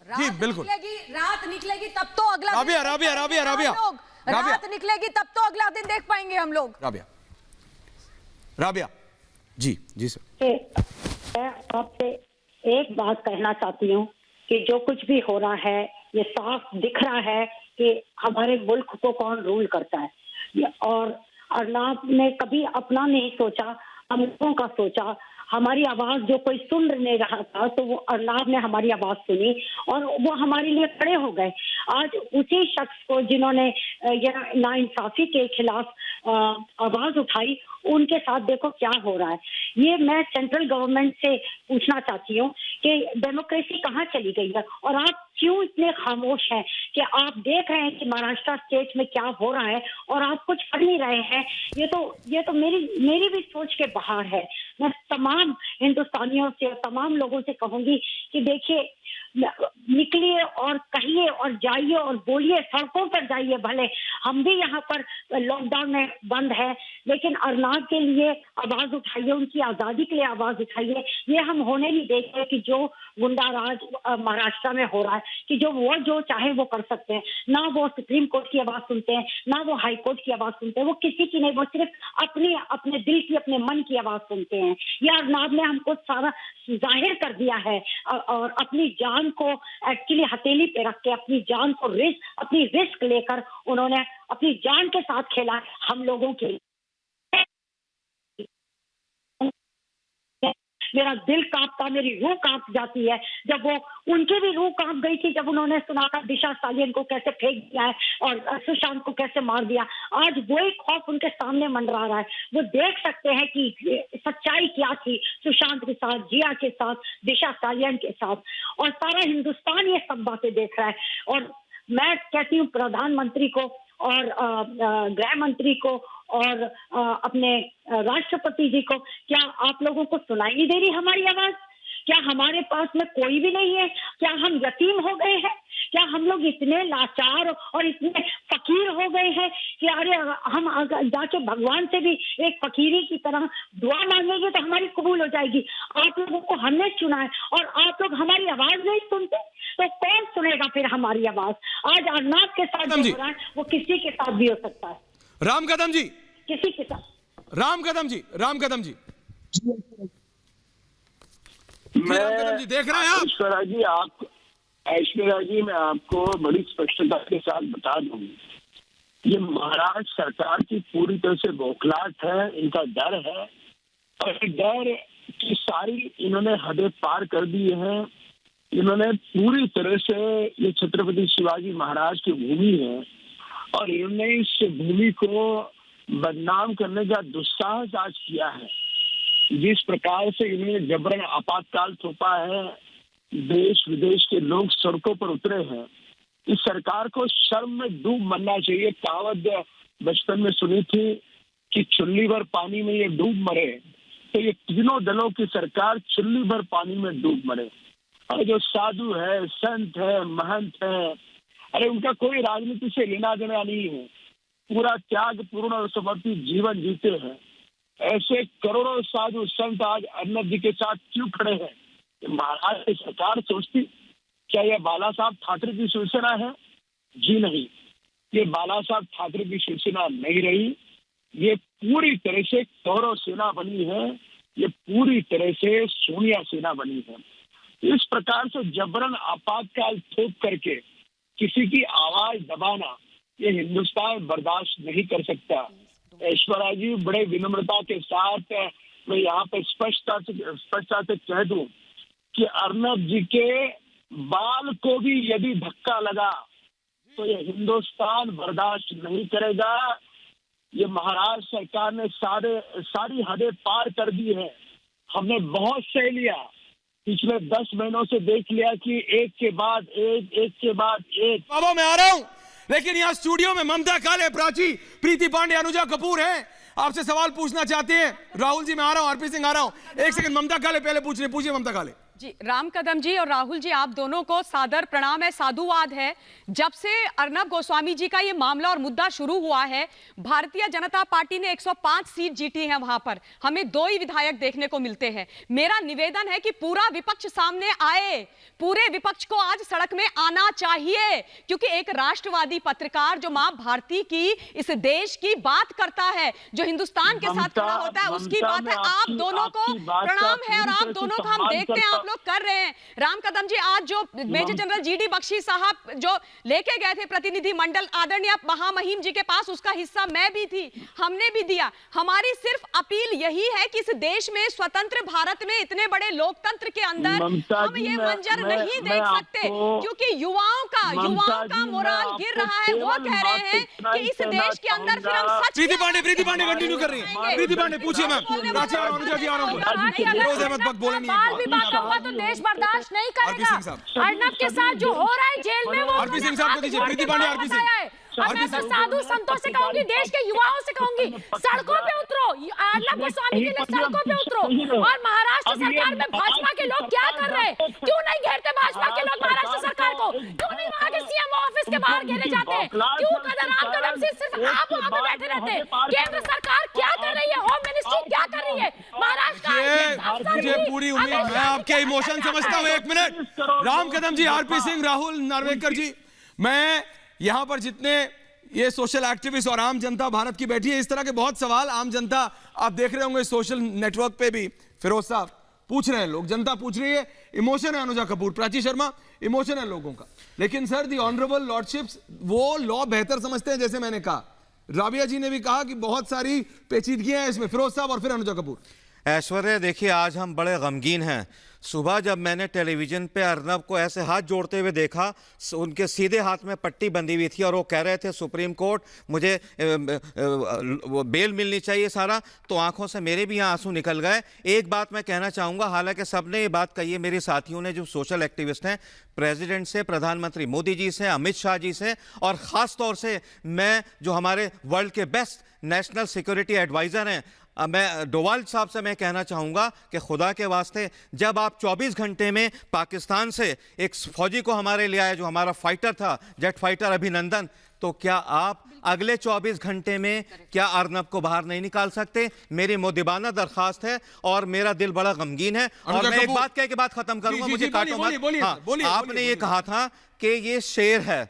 [SPEAKER 1] जी बिल्कुल,
[SPEAKER 13] रात निकलेगी तब तो अगला
[SPEAKER 1] राबिया
[SPEAKER 13] रात निकलेगी तब तो अगला दिन देख पाएंगे हम लोग।
[SPEAKER 1] राबिया जी सर,
[SPEAKER 17] मैं आपसे एक बात कहना चाहती हूँ कि जो कुछ भी हो रहा है ये साफ दिख रहा है कि हमारे मुल्क को कौन रूल करता है। और अर्नब ने कभी अपना नहीं सोचा, हम लोगों का सोचा। हमारी आवाज जो कोई सुन नहीं रहा था, तो वो अर्नब ने हमारी आवाज सुनी और वो हमारे लिए खड़े हो गए। आज उसी शख्स को जिन्होंने नाइंसाफी के खिलाफ आवाज उठाई, उनके साथ देखो क्या हो रहा है। ये मैं सेंट्रल गवर्नमेंट से पूछना चाहती हूँ कि डेमोक्रेसी कहाँ चली गई है और आप क्यों इतने खामोश हैं कि आप देख रहे हैं कि महाराष्ट्र स्टेट में क्या हो रहा है और आप कुछ कर नहीं रहे हैं। ये तो मेरी भी सोच के बाहर है। मैं तमाम हिंदुस्तानियों से, तमाम लोगों से कहूंगी कि देखिए, निकलिए और कहिए और जाइए और बोलिए, सड़कों पर जाइए। भले हम भी यहाँ पर लॉकडाउन में बंद है, लेकिन अर्नब के लिए आवाज उठाइए, उनकी आजादी के लिए आवाज उठाइए। ये हम होने नहीं देंगे कि जो गुंडा राज महाराष्ट्र में हो रहा है, कि जो चाहे वो कर सकते हैं। ना वो सुप्रीम कोर्ट की आवाज सुनते हैं, ना वो हाई कोर्ट की आवाज सुनते हैं, वो किसी की नहीं, वो सिर्फ अपने दिल की, अपने मन की आवाज सुनते हैं। ये अर्नब ने हमको सारा जाहिर कर दिया है और अपनी जान को एक्चुअली हथेली पे रख के, अपनी जान को अपनी रिस्क लेकर उन्होंने अपनी जान के साथ खेला हम लोगों के लिए। मेरा दिल कांपता, मेरी रूह कांप जाती है जब वो, उनकी भी रूह कांप गई थी जब उन्होंने सुना था दिशा सालियन को कैसे फेंक दिया है और सुशांत को कैसे मार दिया। आज वही खौफ उनके सामने मंडरा रहा है। वो देख सकते हैं कि सच्चाई क्या थी सुशांत के साथ, जिया के साथ, दिशा सालियन के साथ, और सारा हिंदुस्तान ये सब बातें देख रहा है। और मैं कहती हूँ प्रधानमंत्री को और गृह मंत्री को और अपने राष्ट्रपति जी को, क्या आप लोगों को सुनाई नहीं दे रही हमारी आवाज? क्या हमारे पास में कोई भी नहीं है? क्या हम यतीम हो गए हैं? क्या हम लोग इतने लाचार और इतने फकीर हो गए हैं कि अरे हम जाके भगवान से भी एक फकीरी की तरह दुआ मांगेंगे तो हमारी कबूल हो जाएगी? आप लोगों को हमने चुना है और आप लोग हमारी आवाज नहीं सुनते तो कौन सुनेगा फिर हमारी आवाज? आज अर्नाब के साथ जो हो रहा है वो किसी के साथ भी हो सकता है।
[SPEAKER 1] राम कदम जी,
[SPEAKER 17] किसी के साथ।
[SPEAKER 1] राम कदम जी, राम कदम जी,
[SPEAKER 18] मैं
[SPEAKER 1] देख रहे हैं आप?
[SPEAKER 18] ऐश्वर्या जी, मैं आपको बड़ी स्पष्टता के साथ बता दूं, ये महाराष्ट्र सरकार की पूरी तरह से बौखलाहट है, इनका डर है और डर की सारी इन्होंने हदें पार कर दी है। इन्होंने पूरी तरह से, ये छत्रपति शिवाजी महाराज की भूमि है और इन्होंने इस भूमि को बदनाम करने का दुस्साहस आज किया है। जिस प्रकार से इन्होंने जबरन आपातकाल थोपा है, देश विदेश के लोग सड़कों पर उतरे हैं, इस सरकार को शर्म में डूब मरना चाहिए। कहावत बचपन में सुनी थी कि चुल्ली भर पानी में ये डूब मरे, तो ये तीनों दलों की सरकार चुल्ली भर पानी में डूब मरे। और जो साधु है, संत है, महंत है, अरे उनका कोई राजनीति से लेना देना नहीं है, पूरा त्याग पूर्ण और समर्पित जीवन जीते हैं। ऐसे करोड़ों साधु संत आज अर्नब जी के साथ क्यों खड़े हैं? महाराष्ट्र की सरकार सोचती क्या यह बाला साहब ठाकरे की शिवसेना है? जी नहीं, ये बाला साहब ठाकरे की शिवसेना नहीं रही, ये पूरी तरह से कौरव सेना बनी है, ये पूरी तरह से सोनिया सेना बनी है। इस प्रकार से जबरन आपातकाल थोप करके किसी की आवाज दबाना ये हिंदुस्तान बर्दाश्त नहीं कर सकता। ऐश्वर्या जी, बड़े विनम्रता के साथ मैं यहाँ पे स्पष्टता से कह दूं कि अर्नब जी के बाल को भी यदि धक्का लगा तो ये हिंदुस्तान बर्दाश्त नहीं करेगा। ये महाराष्ट्र सरकार ने सारी हदें पार कर दी है। हमने बहुत सह लिया, पिछले 10 महीनों से देख लिया कि एक के बाद एक।
[SPEAKER 1] बाबा मैं आ रहा हूं, लेकिन यहाँ स्टूडियो में ममता काले, प्राची, प्रीति पांडे, अनुजा कपूर हैं, आपसे सवाल पूछना चाहते हैं। राहुल जी मैं आ रहा हूं, आरपी सिंह आ रहा हूं। एक सेकंड, ममता काले पहले पूछिए ममता काले
[SPEAKER 16] जी। राम कदम जी और राहुल जी, आप दोनों को सादर प्रणाम है, साधुवाद है। जब से अर्नब गोस्वामी जी का ये मामला और मुद्दा शुरू हुआ है, भारतीय जनता पार्टी ने 105 सीट जीती है। वहां पर हमें 2 ही विधायक देखने को मिलते हैं। मेरा निवेदन है कि पूरा विपक्ष सामने आए, पूरे विपक्ष को आज सड़क में आना चाहिए, क्योंकि एक राष्ट्रवादी पत्रकार जो मां भारती की, इस देश की बात करता है, जो हिंदुस्तान के साथ खड़ा होता है, उसकी बात है। आप दोनों को प्रणाम है और आप दोनों को हम देखते हैं आप लोग कर रहे हैं। राम कदम जी, आज जो मेजर जनरल जीडी बख्शी साहब जो लेके गए थे प्रतिनिधि मंडल आदरणीय महामहिम जी के पास, उसका हिस्सा मैं भी थी, हमने भी दिया। हमारी सिर्फ अपील यही है कि इस देश में, स्वतंत्र भारत में, इतने बड़े लोकतंत्र के अंदर हम ये मंजर नहीं देख सकते, क्योंकि युवाओं का मोराल गिर रहा है। वो कह रहे हैं कि इस देश के अंदर फिर हम सच।
[SPEAKER 1] प्रीति पांडे कंटिन्यू कर रही है। प्रीति पांडे पूछिए मैम। प्राची और अनुजा जी आ रहा हूं। फिरोज अहमद बक बोलेंगे
[SPEAKER 14] तो देश बर्दाश्त नहीं करेगा। अर्नब के साथ जो हो रहा है जेल में, वो
[SPEAKER 1] आरपी सिंह साहब को दीजिए। प्रीति पांडे, आरपी सिंह।
[SPEAKER 14] और मैं तो साधु संतों से कहूंगी, देश के युवाओं से कहूंगी, सड़कों पे उतरो, अर्नब गोस्वामी के लिए सड़कों पे उतरो। और महाराष्ट्र सरकार में भाजपा के लोग क्या कर रहे हैं? क्यों नहीं घेरते भाजपा के लोग महाराष्ट्र सरकार को? क्यों नहीं वहाँ के सीएम ऑफिस के बाहर घेरे जाते हैं? क्यों राम कदम से सिर्फ आप वहाँ पे बैठे रहते हैं? केंद्र सरकार क्या कर रही है? होम मिनिस्ट्री क्या कर रही है? महाराष्ट्र
[SPEAKER 1] मुझे पूरी उम्मीद, मैं आपके इमोशन समझता हूँ। एक मिनट, राम कदम जी, आरपी सिंह, राहुल नार्वेकर जी, मैं यहां पर जितने ये सोशल एक्टिविस्ट और आम जनता भारत की बैठी है, इस तरह के बहुत सवाल आम जनता, आप देख रहे होंगे सोशल नेटवर्क पे भी, फिरोज साहब पूछ रहे हैं, लोग, जनता पूछ रही है। इमोशन है अनुजा कपूर, प्राची शर्मा, इमोशन है लोगों का। लेकिन सर, दी ऑनरेबल लॉर्डशिप्स वो लॉ बेहतर समझते हैं, जैसे मैंने कहा। राबिया जी ने भी कहा कि बहुत सारी पेचीदगियां हैं इसमें। फिरोज साहब और फिर अनुजा कपूर।
[SPEAKER 19] ऐश्वर्या, देखिए आज हम बड़े गमगीन हैं। सुबह जब मैंने टेलीविज़न पे अर्नब को ऐसे हाथ जोड़ते हुए देखा, उनके सीधे हाथ में पट्टी बंधी हुई थी और वो कह रहे थे सुप्रीम कोर्ट मुझे बेल मिलनी चाहिए सारा, तो आंखों से मेरे भी यहाँ आंसू निकल गए। एक बात मैं कहना चाहूँगा, हालांकि सबने ये बात कही है, मेरे साथियों ने जो सोशल एक्टिविस्ट हैं, प्रेसिडेंट से, प्रधानमंत्री मोदी जी से, अमित शाह जी से, और ख़ास तौर से मैं जो हमारे वर्ल्ड के बेस्ट नेशनल सिक्योरिटी एडवाइज़र हैं, मैं डोवाल साहब से मैं कहना चाहूँगा कि खुदा के वास्ते, जब आप 24 घंटे में पाकिस्तान से एक फौजी को हमारे ले आए, जो हमारा फाइटर था, जेट फाइटर अभिनंदन, तो क्या आप अगले 24 घंटे में क्या अर्नब को बाहर नहीं निकाल सकते? मेरी मोदिबाना दरखास्त है और मेरा दिल बड़ा गमगीन है। और मैं एक बात कह के बात खत्म करूंगा, मुझे काटो मत। हाँ, आपने ये कहा था कि ये शेर है,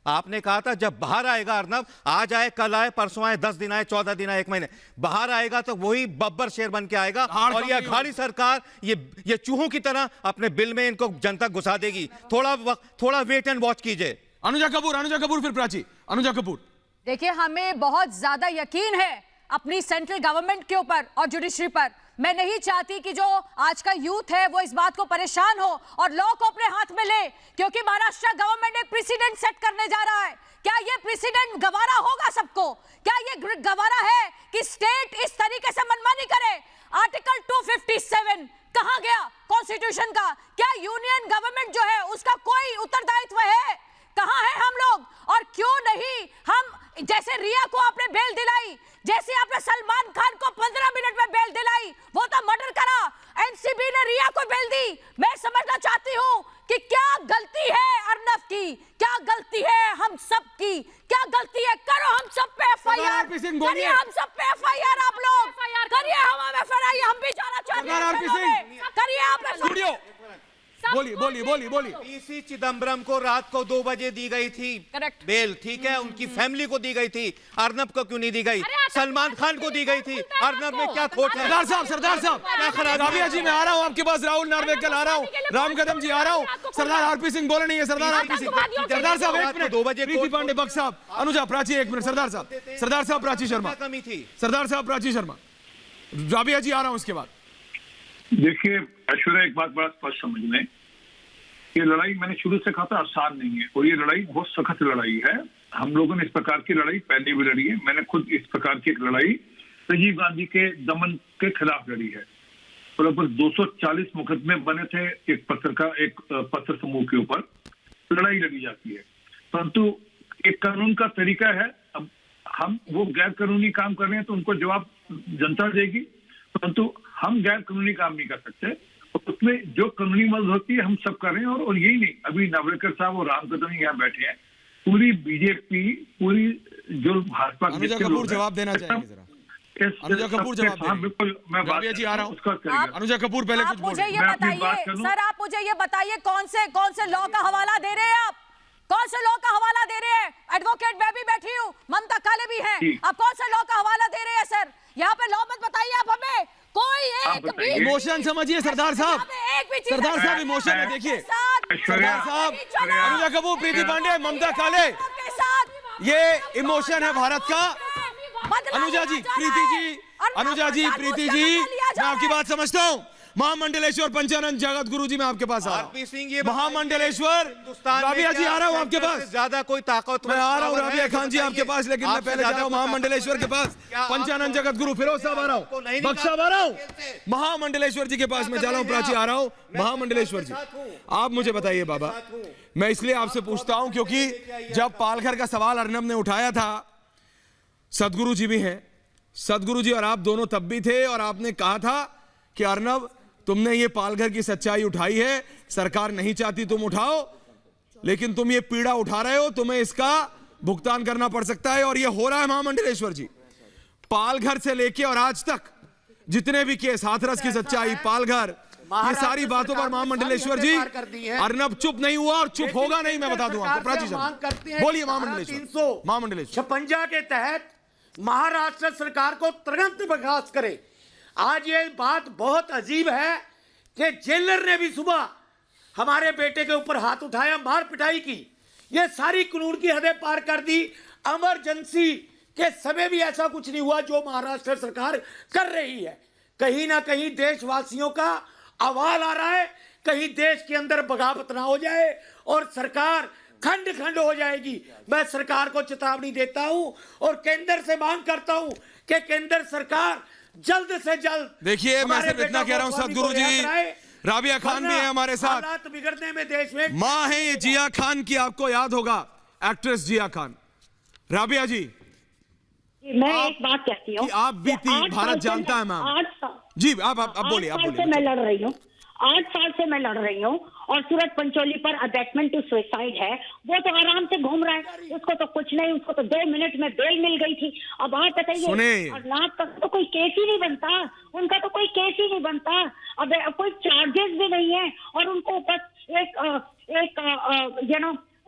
[SPEAKER 19] आपने कहा था जब बाहर आएगा अर्नब, आज आए, कल आए, परसों आए, 10 दिन आए, 14 दिन आए, 1 महीने बाहर आएगा तो वही बब्बर शेर बन के आएगा और ये अघाड़ी सरकार ये चूहों की तरह अपने बिल में इनको जनता घुसा देगी। थोड़ा वेट एंड वॉच कीजिए।
[SPEAKER 1] अनुजा कपूर फिर प्राची। अनुजा कपूर,
[SPEAKER 13] देखिए, हमें बहुत ज्यादा यकीन है अपनी सेंट्रल गवर्नमेंट के ऊपर और जुडिशरी पर। मैं नहीं चाहती कि जो आज का यूथ है वो इस बात को परेशान हो और लॉ को अपने हाथ में ले, क्योंकि महाराष्ट्र गवर्नमेंट एक प्रेसिडेंट सेट करने जा रहा है। क्या ये प्रेसिडेंट गवारा होगा सबको? क्या ये गवारा है कि स्टेट इस तरीके से मनमानी करे? आर्टिकल 257 कहां गया कॉन्स्टिट्यूशन का? क्या यूनियन गवर्नमेंट जो है उसका कोई उत्तरदायित्व है? कहां है हम लोग? और क्यों नहीं हम, जैसे रिया को आपने बेल दिलाई, जैसे आपने सलमान खान को 15 मिनट में बेल दिलाई, वो तो मर्डर करा, एनसीबी ने रिया को बेल दी। मैं समझना चाहती हूं कि क्या गलती है अर्नब की, क्या गलती है हम सब की, क्या गलती है? करो हम सब पे एफआईआर, करिए हम सब पे एफआईआर, आप लोग करिए, हम एफआईआर, हम भी जाना चाहते हैं, करिए आप एफआईआर।
[SPEAKER 19] बोलिए। पीसी चिदम्बरम को रात को 2 बजे दी गई थी बेल, ठीक है, उनकी फैमिली को दी गई थी, अर्नब को क्यों नहीं दी गई? सलमान खान को दी गई थी, अर्नब में क्या खोट है?
[SPEAKER 1] सरदार साहब,
[SPEAKER 19] क्या खराबी?
[SPEAKER 1] राबिया जी मैं आ रहा हूं आपके पास, राहुल नार्वेकर आ रहा हूं, राम कदम जी आ रहा हूं, सरदार आरपी सिंह बोले नहीं है, सरदार आरपी सिंह, सरदार साहब 1 मिनट,
[SPEAKER 19] 2 बजे
[SPEAKER 1] प्रीति पांडे बख्श साहब, अनुजा प्राची 1 मिनट, सरदार साहब प्राची शर्मा,
[SPEAKER 19] कमी थी,
[SPEAKER 1] सरदार साहब प्राची शर्मा, राबिया जी आ रहा हूं इसके बाद।
[SPEAKER 12] देखिए ऐश्वर्या, एक बात बड़ा स्पष्ट समझ लें, ये लड़ाई मैंने शुरू से कहा था आसान नहीं है, और ये लड़ाई बहुत सख्त लड़ाई है। हम लोगों ने इस प्रकार की लड़ाई पहले भी लड़ी है। मैंने खुद इस प्रकार की एक लड़ाई राजीव गांधी के दमन के खिलाफ लड़ी है। लगभग 240 मुकदमे बने थे एक पत्र समूह के ऊपर, लड़ाई लड़ी जाती है, परंतु एक कानून का तरीका है। अब हम वो गैर कानूनी काम कर रहे हैं तो उनको जवाब जनता देगी, परंतु हम गैर कानूनी काम नहीं कर सकते। उसमें जो कानूनी मदद होती है हम सब कर रहे हैं, और यही नहीं, अभी नावड़ेकर साहब और राम कदम यहाँ बैठे हैं, पूरी बीजेपी, पूरी जो भाजपा,
[SPEAKER 1] अनुजा कपूर जवाब देना चाहेंगे जरा। अनुजा कपूर जवाब दें।
[SPEAKER 12] बिल्कुल, मैं
[SPEAKER 1] राबिया जी आ रहा हूँ। अनुजा कपूर पहले कुछ
[SPEAKER 13] मुझे ये बताइए सर, आप मुझे ये बताइए कौन से लॉ का हवाला दे रहे हैं आप? कौन से लॉ का हवाला दे रहे हैं? एडवोकेट मैं भी बैठी हूँ, ममता काले भी हैं, आप कौन से लॉ का हवाला दे रहे हैं सर? यहाँ पे लॉ मत बताइए आप हमें, कोई एक भी
[SPEAKER 1] इमोशन समझिए सरदार साहब, सरदार साहब इमोशन है, देखिए सरदार साहब, अनुजा कपूर, प्रीति पांडे, ममता काले, ये इमोशन है भारत का। अनुजा जी, प्रीति जी, अनुजा जी, प्रीति जी, मैं आपकी बात समझता हूँ। महामंडलेश्वर पंचानंद जगत गुरु जी मैं आपके पास आ रहा हूँ। महामंडलेश्वर राबिया जी आ रहा हूँ आपके पास,
[SPEAKER 19] ज्यादा कोई ताकत,
[SPEAKER 1] मैं आ रहा हूँ राबिया खान जी आपके पास, लेकिन मैं पहले जा रहा हूँ महामंडलेश्वर के पास, पंचानंद जगत गुरु फिरोज साहब आ रहा हूँ, बख्श साहब आ रहा हूँ, महामंडलेश्वर जी के पास मैं जा रहा हूँ, प्राची आ रहा हूँ, महामंडलेश्वर जी आप मुझे बताइए बाबा, मैं इसलिए आपसे पूछता हूँ क्योंकि जब पालघर का सवाल अर्नब ने उठाया था, सदगुरु जी भी हैं, सदगुरु जी और आप दोनों तब भी थे, और आपने कहा था कि अर्नब तुमने ये पालघर की सच्चाई उठाई है, सरकार नहीं चाहती तुम उठाओ, लेकिन तुम ये पीड़ा उठा रहे हो, तुम्हें इसका भुगतान करना पड़ सकता है, और ये हो रहा है महामंडलेश्वर जी। पालघर से लेके और आज तक जितने भी केस, हाथरस की सच्चाई, पालघर, ये सारी बातों पर महामंडलेश्वर जी, अर्नब चुप नहीं हुआ और चुप होगा नहीं, मैं बता दूं आपको। प्राची जी बोलिए। महामंडलेश्वर
[SPEAKER 20] 56 के तहत महाराष्ट्र सरकार को तुरंत बर्खास्त करे। आज ये बात बहुत अजीब है कि जेलर ने भी सुबह हमारे बेटे के ऊपर हाथ उठाया, मार पिटाई की, ये सारी कानून की हदें पार कर दी। इमरजेंसी के समय भी ऐसा कुछ नहीं हुआ जो महाराष्ट्र सरकार कर रही है। कहीं ना कहीं देशवासियों का आवाज आ रहा है, कहीं देश के अंदर बगावत ना हो जाए और सरकार खंड खंड हो जाएगी। मैं सरकार को चेतावनी देता हूं और केंद्र से मांग करता हूं कि केंद्र सरकार जल्द से जल्द,
[SPEAKER 1] देखिए मैं सिर्फ इतना कह रहा हूं सदगुरु जी, राबिया खान भी है हमारे साथ,
[SPEAKER 20] हालात बिगड़ने में देश में
[SPEAKER 1] मां है ये जिया खान की, आपको याद होगा एक्ट्रेस जिया खान। राबिया जी
[SPEAKER 17] मैं एक बात कहती हूँ,
[SPEAKER 1] आप भी थी, भारत जानता है मैम जी, आप बोलिए, आप बोलिए।
[SPEAKER 17] मैं लड़ रही हूँ, 8 साल से मैं लड़ रही हूँ और सूरत पंचोली पर अबैटमेंट टू सुसाइड है, वो तो आराम से घूम रहा है, उसको तो कुछ नहीं, उसको तो 2 मिनट में बेल मिल गई थी। अब आप बताइए, अर्नाब का तो कोई केस ही नहीं बनता, उनका तो कोई केस ही नहीं बनता, अब कोई चार्जेस भी नहीं है और उनको बस एक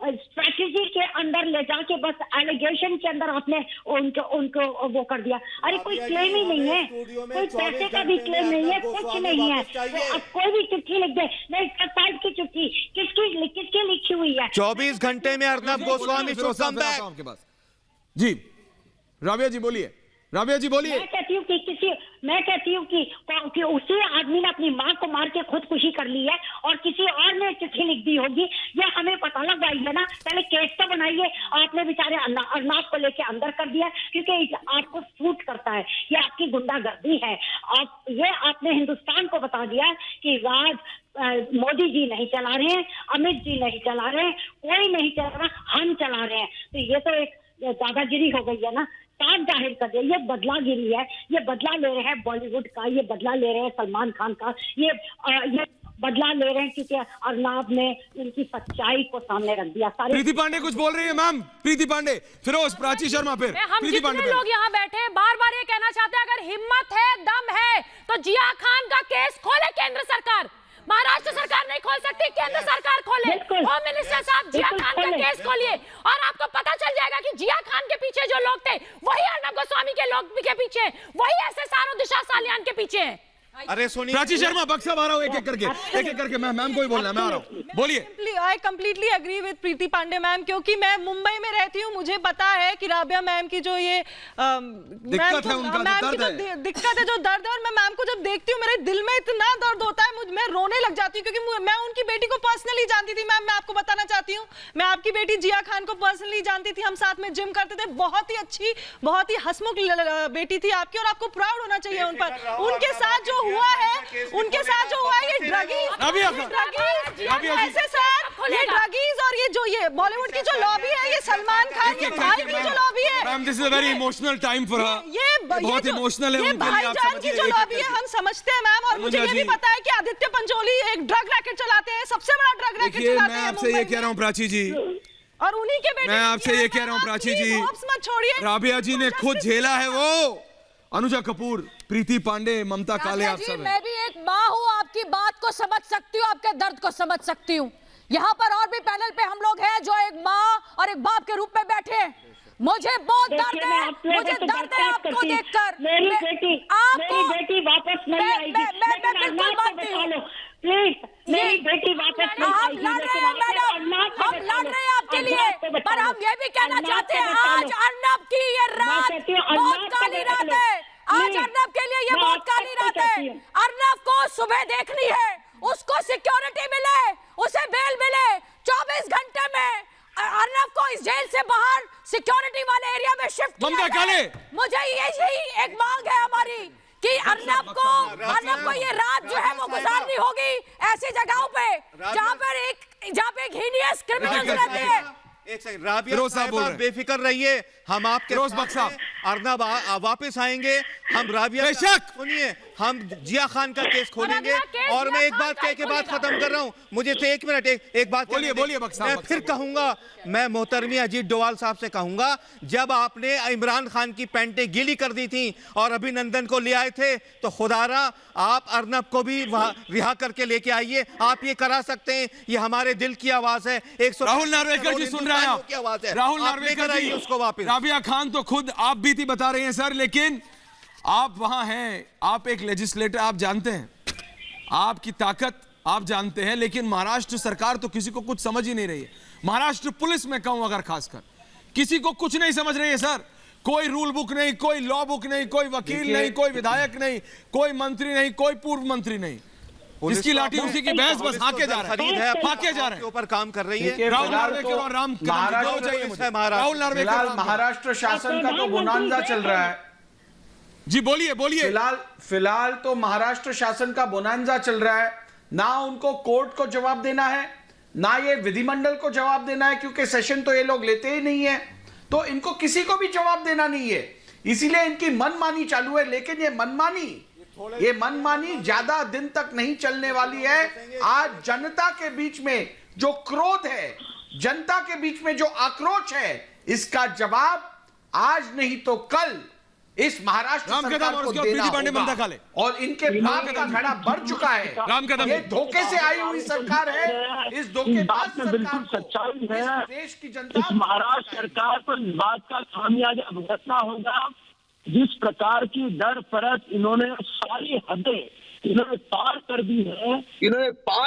[SPEAKER 17] स्ट्रैटेजी के अंदर ले जाके बस एलिगेशन के अंदर आपने उनको वो कर दिया। अरे कोई क्लेम ही नहीं है, कोई पैसे का भी क्लेम नहीं है, कुछ नहीं है। तो अब कोई भी चिट्ठी लिख दे, नहीं 10 साल की चिट्ठी किसकी लिखी हुई है?
[SPEAKER 19] 24 घंटे में Arnab Goswami should come back.
[SPEAKER 1] जी राबिया जी बोलिए, राबिया जी बोलिए।
[SPEAKER 17] मैं कहती हूँ कि उसी आदमी ने अपनी माँ को मार के खुदकुशी कर ली है और किसी और ने चिट्ठी लिख दी होगी, ये हमें पता लग जाएगा ना। पहले केस तो बनाइए, आपने बेचारे अर्नाब को लेके अंदर कर दिया क्योंकि आपको सूट करता है, ये आपकी गुंडागर्दी है। आपने हिंदुस्तान को बता दिया कि राज मोदी जी नहीं चला रहे हैं, अमित जी नहीं चला रहे हैं, कोई नहीं चला रहा, हम चला रहे हैं। तो ये तो एक दादागिरी हो गई है ना, साफ जाहिर कर दिया। ये बदलागिरी है, ये बदला ले रहे हैं बॉलीवुड का, ये बदला ले रहे हैं सलमान खान का, ये बदला ले रहे हैं क्योंकि अर्नाब ने इनकी सच्चाई को सामने रख दिया। सारे
[SPEAKER 1] प्रीति पांडे कुछ बोल रही है मैम, प्रीति पांडे, फिरोज, प्राची शर्मा, फिर
[SPEAKER 14] हम जितने लोग यहाँ बैठे हैं बार बार ये कहना चाहते हैं, अगर हिम्मत है, दम है तो जिया खान का केस खोले केंद्र सरकार। महाराष्ट्र सरकार नहीं खोल सकती, केंद्र सरकार खोले। होम मिनिस्टर साहब जिया खान का केस खोलिए और आपको पता चल जाएगा कि जिया खान के पीछे जो लोग थे वही अर्नब गोस्वामी के लोग के पीछे, वही एसएसआर और दिशा सालियान के पीछे हैं।
[SPEAKER 19] अरे सुनिए,
[SPEAKER 1] प्राची शर्मा बक्सा आ रहा हूँ एक एक करके मैम को ही बोलना है, मैं आ रहा हूँ, बोलिए।
[SPEAKER 15] I completely agree with Preeti Pandey ma'am, क्योंकि मैं मुंबई में रहती हूँ, मुझे पता है कि राबिया मैम की जो ये
[SPEAKER 1] दिक्कत है, उनका दर्द है,
[SPEAKER 15] दिक्कत है, जो दर्द है, और मैं मैम को जब देखती हूँ मेरे दिल में इतना दर्द होता है, मैं रोने लग जाती हूँ क्योंकि मैं उनकी बेटी को पर्सनली जानती थी। मैम मैं आपको बताना चाहती हूँ, मैं आपकी बेटी जिया खान को पर्सनली जानती थी, हम साथ में जिम करते थे, बहुत ही अच्छी, बहुत ही हंसमुख बेटी थी आपकी और आपको प्राउड होना चाहिए उन पर। उनके साथ जो हुआ है, उनके साथ जो हुआ है, ये ड्रगीज और ये जो ये बॉलीवुड की जो लॉबी है, ये सलमान खान के भाई की जो लॉबी है।
[SPEAKER 1] Ma'am this is a very emotional time for her,
[SPEAKER 15] ये
[SPEAKER 1] बहुत इमोशनल है उनके लिए, आप समझिए।
[SPEAKER 15] की जो लॉबी है हम समझते हैं मैम, और मुझे ये भी पता है कि आदित्य पंचोली एक ड्रग रैकेट चलाते हैं, सबसे बड़ा ड्रग रैकेट चलाते हैं।
[SPEAKER 1] मैं आपसे ये कह रहा हूँ प्राची जी,
[SPEAKER 15] और उन्हीं के बेटे,
[SPEAKER 1] मैं आपसे ये कह रहा हूँ प्राची जी,
[SPEAKER 15] मत छोड़िए,
[SPEAKER 1] राबिया जी ने खुद झेला है वो। अनुजा कपूर, प्रीति पांडे, ममता काले, आप सब।
[SPEAKER 13] मैं भी एक माँ हूँ, आपकी बात को समझ सकती हूँ, आपके दर्द को समझ सकती हूँ। यहाँ पर और भी पैनल पे हम लोग हैं जो एक माँ और एक बाप के रूप में बैठे हैं। मुझे बहुत दर्द है, मुझे दर्द है आपको देखकर।
[SPEAKER 17] मेरी बेटी वापस नहीं आएगी,
[SPEAKER 13] मैं बिल्कुल मानती हूँ,
[SPEAKER 17] मेरी बेटी वापस नहीं
[SPEAKER 13] आएगी। हम लड़ रहे हैं मैडम, हम लड़ रहे हैं आपके लिए, पर हम ये भी कहना चाहते हैं आज अर्नब की ये रात बहुत काली रात है। आज अर्नब के लिए ये बहुत काली रात है। अर्नब को सुबह देखनी है, उसको सिक्योरिटी मिले, उसे बेल मिले, 24 घंटे में अर्नब को इस जेल से बाहर सिक्योरिटी वाले एरिया में शिफ्ट किया जाए। मुझे यही एक मांग है हमारी कि अर्नब को ये रात जो है वो गुजारनी होगी ऐसी जगहों पे जहाँ पे हीनियस क्रिमिनल्स रहते हैं।
[SPEAKER 19] एक सेकंड, राबिया साहब बेफिक्र रहिए, हम आपके अर्नब वापस आएंगे, हम राबिया सुनिए, हम जिया खान का केस खोलेंगे। और मैं एक बात कह के बात खत्म कर रहा हूँ, मुझे तो 1 मिनट एक बात
[SPEAKER 1] बोलिए
[SPEAKER 19] मैं फिर कहूंगा, मैं मोहतरमी अजीत डोवाल साहब से कहूंगा, जब आपने इमरान खान की पैंटें गीली कर दी थी और अभिनंदन को ले आए थे, तो खुदारा आप अर्नब को भी रिहा करके लेके आइए। आप ये करा सकते हैं, ये हमारे दिल की आवाज है।
[SPEAKER 1] राहुल नार्वेकर जी सुन रहे हैं आप, राहुल नार्वेकर जी
[SPEAKER 19] उसको वापस।
[SPEAKER 1] राबिया खान तो खुद आप बीती बता रहे हैं सर, लेकिन आप वहां हैं, आप एक लेजिस्लेटर, आप जानते हैं, आपकी ताकत आप जानते हैं, लेकिन महाराष्ट्र सरकार तो किसी को कुछ समझ ही नहीं रही है। महाराष्ट्र पुलिस में कहूं अगर खासकर, किसी को कुछ नहीं समझ रही है सर। कोई रूल बुक नहीं, कोई लॉ बुक नहीं, कोई वकील नहीं, कोई विधायक नहीं, कोई मंत्री नहीं, कोई पूर्व मंत्री नहीं, जिसकी लाठी उसी की भैंस बस हाके जा रहा है, हाके जा रहे हैं,
[SPEAKER 19] ऊपर काम कर रही है।
[SPEAKER 1] राहुल नार्वेकर और राम राहुल नार्वेकर,
[SPEAKER 9] महाराष्ट्र शासन का तो बोनांजा चल रहा है
[SPEAKER 1] जी, बोलिए।
[SPEAKER 9] फिलहाल तो महाराष्ट्र शासन का बोनांजा चल रहा है, ना उनको कोर्ट को जवाब देना है, ना ये विधिमंडल को जवाब देना है, क्योंकि सेशन तो ये लोग लेते ही नहीं है, तो इनको किसी को भी जवाब देना नहीं है, इसीलिए इनकी मनमानी चालू है। लेकिन ये मनमानी
[SPEAKER 21] ये मनमानी ज्यादा दिन तक नहीं चलने वाली है। आज जनता के बीच में जो क्रोध है, जनता के बीच में जो आक्रोश है, इसका जवाब आज नहीं तो कल इस महाराष्ट्र सरकार को देना होगा। और इनके पाप का घड़ा बढ़ चुका है। ये धोखे से आई हुई सरकार है। इस धोखेबाज
[SPEAKER 18] में बिल्कुल सच्चाई है।
[SPEAKER 21] देश की जनता,
[SPEAKER 18] इस महाराष्ट्र सरकार को इस बात का खामियाजा भुगतना होगा। जिस प्रकार की दर परत इन्होंने सारी हदें इन्होंने पार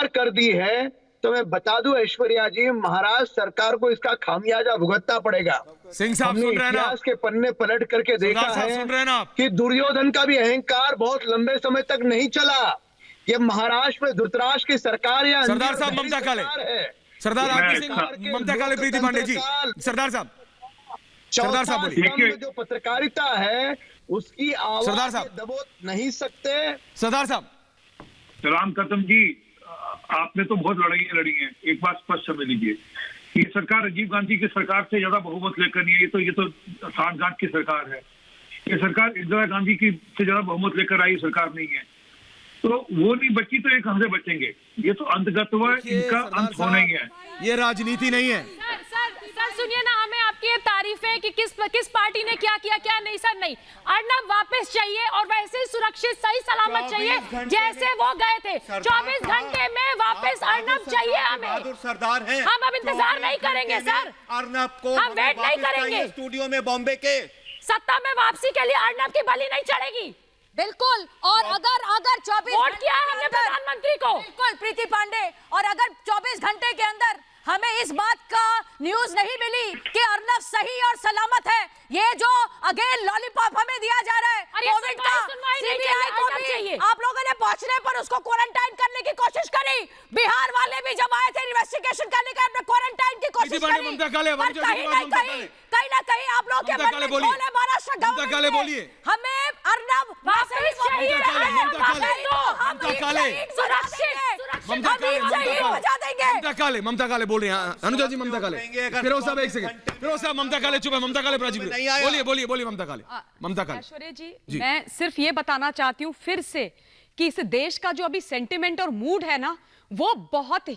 [SPEAKER 18] कर दी है, तो मैं बता दूं ऐश्वर्या जी, महाराष्ट्र सरकार को इसका खामियाजा भुगतना पड़ेगा।
[SPEAKER 1] सिंह साहब सुन रहे हैं ना?
[SPEAKER 18] इतिहास के पन्ने पलट करके देखा है कि दुर्योधन का भी अहंकार बहुत लंबे समय तक नहीं चला। ये महाराष्ट्र में धृतराष्ट्र की सरकार या
[SPEAKER 1] सरदार साहब ममता काले, सरदार आरपी सिंह, ममता काले, प्रीति पांडे जी, सरदार साहब बोलिए।
[SPEAKER 18] जो पत्रकारिता है उसकी आवाज दबो नहीं सकते।
[SPEAKER 1] सरदार साहब।
[SPEAKER 12] राम कदम जी, आपने तो बहुत लड़ाइयां लड़ी हैं, एक बात स्पष्ट समझ लीजिए, ये सरकार राजीव गांधी की सरकार से ज्यादा बहुमत लेकर नहीं है। ये तो सांठगांठ की सरकार है। ये सरकार इंदिरा गांधी की से ज्यादा बहुमत लेकर आई सरकार नहीं है। तो वो नहीं बची तो एक हमसे बचेंगे। ये तो अंतगतवा इनका अंत होना ही है।
[SPEAKER 1] ये राजनीति नहीं है।
[SPEAKER 14] सर सुनिए ना, हमें आपकी ये तारीफें कि किस पार्टी ने क्या किया क्या नहीं। सर नहीं, अर्नब वापस चाहिए और वैसे ही सुरक्षित सही सलामत चाहिए जैसे वो गए थे। 24 घंटे में वापस अर्नब चाहिए हमें।
[SPEAKER 19] सरदार हैं।
[SPEAKER 14] हम अब इंतजार नहीं करेंगे सर,
[SPEAKER 19] अर्नब को
[SPEAKER 14] हम वेट नहीं करेंगे।
[SPEAKER 19] स्टूडियो में बॉम्बे के
[SPEAKER 14] सत्ता में वापसी के लिए अर्नब की बलि नहीं चढ़ेगी।
[SPEAKER 13] बिल्कुल। और अगर 24
[SPEAKER 14] वोट किया है हमने प्रधानमंत्री को।
[SPEAKER 13] बिल्कुल प्रीति पांडे। और अगर 24 घंटे के अंदर हमें इस बात का न्यूज नहीं मिली कि अर्नब सही और सलामत है, ये जो अगेन लॉलीपॉप हमें दिया जा रहा है कोविड का, सीबीआई को भी आप लोगों ने पहुंचने पर उसको क्वारंटाइन करने की कोशिश करी। बिहार वाले भी जब आए थे इन्वेस्टिगेशन करने का, अपने क्वारंटाइन की कोशिश करी। कहीं ना कहीं आप लोग के मन में खोल है महाराष्ट्र गवर्नमेंट में। हमें अर्नब वापस चाहिए।
[SPEAKER 1] ममता काले बोल रहे हैं। अनुजा जी, ममता काले। फिरोज साहब एक सेकंड। फिरोज साहब, ममता काले चुप है। ममता काले बोलिए ममता काले। ममता काले।
[SPEAKER 16] ऐश्वर्या जी, मैं सिर्फ ये बताना चाहती हूँ फिर से कि इस देश का जो अभी सेंटिमेंट और मूड है ना, वो बहुत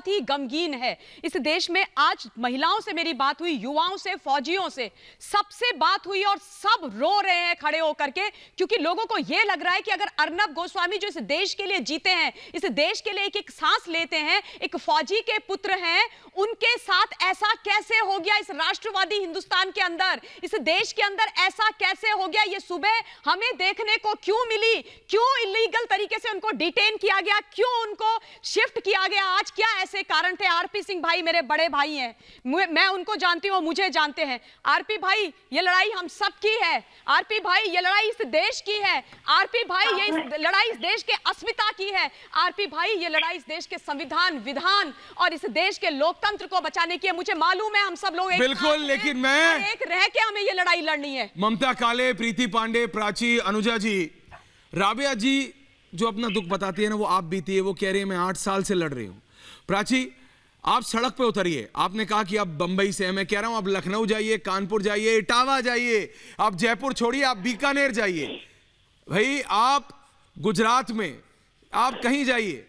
[SPEAKER 16] ही गमगीन है। इस देश में आज महिलाओं से मेरी बात हुई, युवाओं से, फौजियों से, सबसे बात हुई और सब रो रहे हैं खड़े होकर के, क्योंकि लोगों को यह लग रहा है कि अगर अर्नब गोस्वामी जो इस देश के लिए जीते हैं, इस देश के लिए एक सांस लेते हैं, एक फौजी के पुत्र हैं, उनके साथ ऐसा कैसे हो गया इस राष्ट्रवादी हिंदुस्तान के अंदर, इस देश के अंदर ऐसा कैसे हो गया? ये सुबह हमें देखने को क्यों मिली? क्यों इलीगल तरीके से उनको डिटेन किया गया? क्यों उनको शिफ्ट किया गया? आज क्या ऐसे कारण थे? आरपी सिंह भाई मेरे बड़े भाई हैं, मैं उनको जानती हूं, मुझे जानते हैं। आरपी भाई, ये लड़ाई हम सब की है। आरपी भाई, ये लड़ाई इस देश की है। आरपी भाई, ये लड़ाई इस देश के अस्मिता की है। आरपी भाई, ये लड़ाई इस देश के संविधान, विधान और इस देश के लोकतंत्र को बचाने की है। मुझे मालूम है हम सब लोग
[SPEAKER 1] बिल्कुल, लेकिन मैं
[SPEAKER 16] एक रह के हमें ये लड़ाई लड़नी है।
[SPEAKER 1] ममता काले, प्रीति पांडे, प्राची, अनुजा जी, राबिया जी जो अपना दुख बताती है ना, वो आप बीती है। वो कह रही है मैं 8 साल से लड़ रही हूं। प्राची, आप सड़क पे उतरिए। आपने कहा कि आप बंबई से हैं, मैं कह रहा हूं आप लखनऊ जाइए, कानपुर जाइए, इटावा जाइए, आप जयपुर छोड़िए, आप बीकानेर जाइए, भाई आप गुजरात में, आप कहीं जाइए,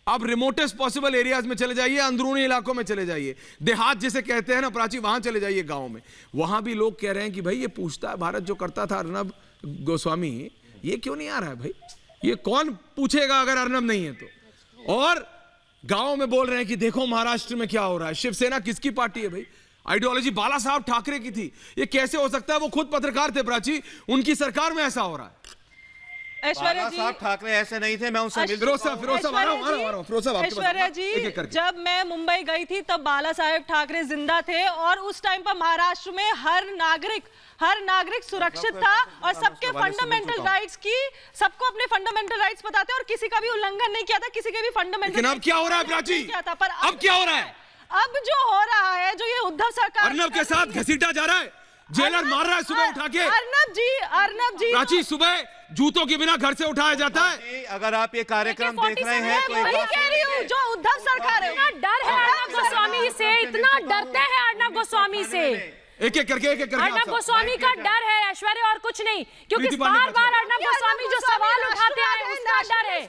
[SPEAKER 1] आप रिमोटेस्ट पॉसिबल एरियाज में चले जाइए, अंदरूनी इलाकों में चले जाइए, देहात जिसे कहते हैं ना प्राची, वहां चले जाइए, गांव में। वहां भी लोग कह रहे हैं कि भाई ये पूछता है भारत जो करता था अर्नब गोस्वामी, ये क्यों नहीं आ रहा है भाई? ये कौन पूछेगा अगर अर्नब नहीं है तो? और गांव में बोल रहे हैं कि देखो महाराष्ट्र में क्या हो रहा है। शिवसेना किसकी पार्टी है भाई? आइडियोलॉजी बाला साहब ठाकरे की थी। ये कैसे हो सकता है? वो खुद पत्रकार थे प्राची, उनकी सरकार में ऐसा हो रहा है।
[SPEAKER 15] ऐश्वर्या जी,
[SPEAKER 19] साहब ठाकरे ऐसे नहीं थे। मैं उनसे
[SPEAKER 1] फिरोज साहब आ रहा हूं।
[SPEAKER 15] ऐश्वर्या जी, जब मैं मुंबई गई थी तब बाला साहेब ठाकरे जिंदा थे और उस टाइम पर महाराष्ट्र में हर नागरिक सुरक्षित था और सबके फंडामेंटल राइट्स की, सबको अपने फंडामेंटल राइट्स पता थे और किसी का भी उल्लंघन नहीं किया था, किसी के भी फंडामेंटल।
[SPEAKER 1] लेकिन अब क्या हो रहा है प्राची?
[SPEAKER 15] पर
[SPEAKER 1] अब क्या हो रहा है?
[SPEAKER 15] अब जो हो रहा है, जो ये उद्धव सरकार
[SPEAKER 1] अर्नब के साथ घसीटा जा रहा है, जेलर मार रहा है सुबह उठा के।
[SPEAKER 15] अर्नब जी
[SPEAKER 1] प्राची, सुबह जूतों के बिना घर से उठाया जाता है।
[SPEAKER 19] अगर आप ये कार्यक्रम देख रहे हैं तो
[SPEAKER 15] वही कह रही हूँ, जो उद्धव सरकार है।
[SPEAKER 14] इतना डर है अर्नब गोस्वामी से, इतना डरते हैं अर्नब गोस्वामी से।
[SPEAKER 1] एक एक करके
[SPEAKER 14] अर्नब गोस्वामी का डर है ऐश्वर्या, और कुछ नहीं, क्योंकि बार बार अर्नब गोस्वामी जो सवाल उठाते हैं उसका डर है।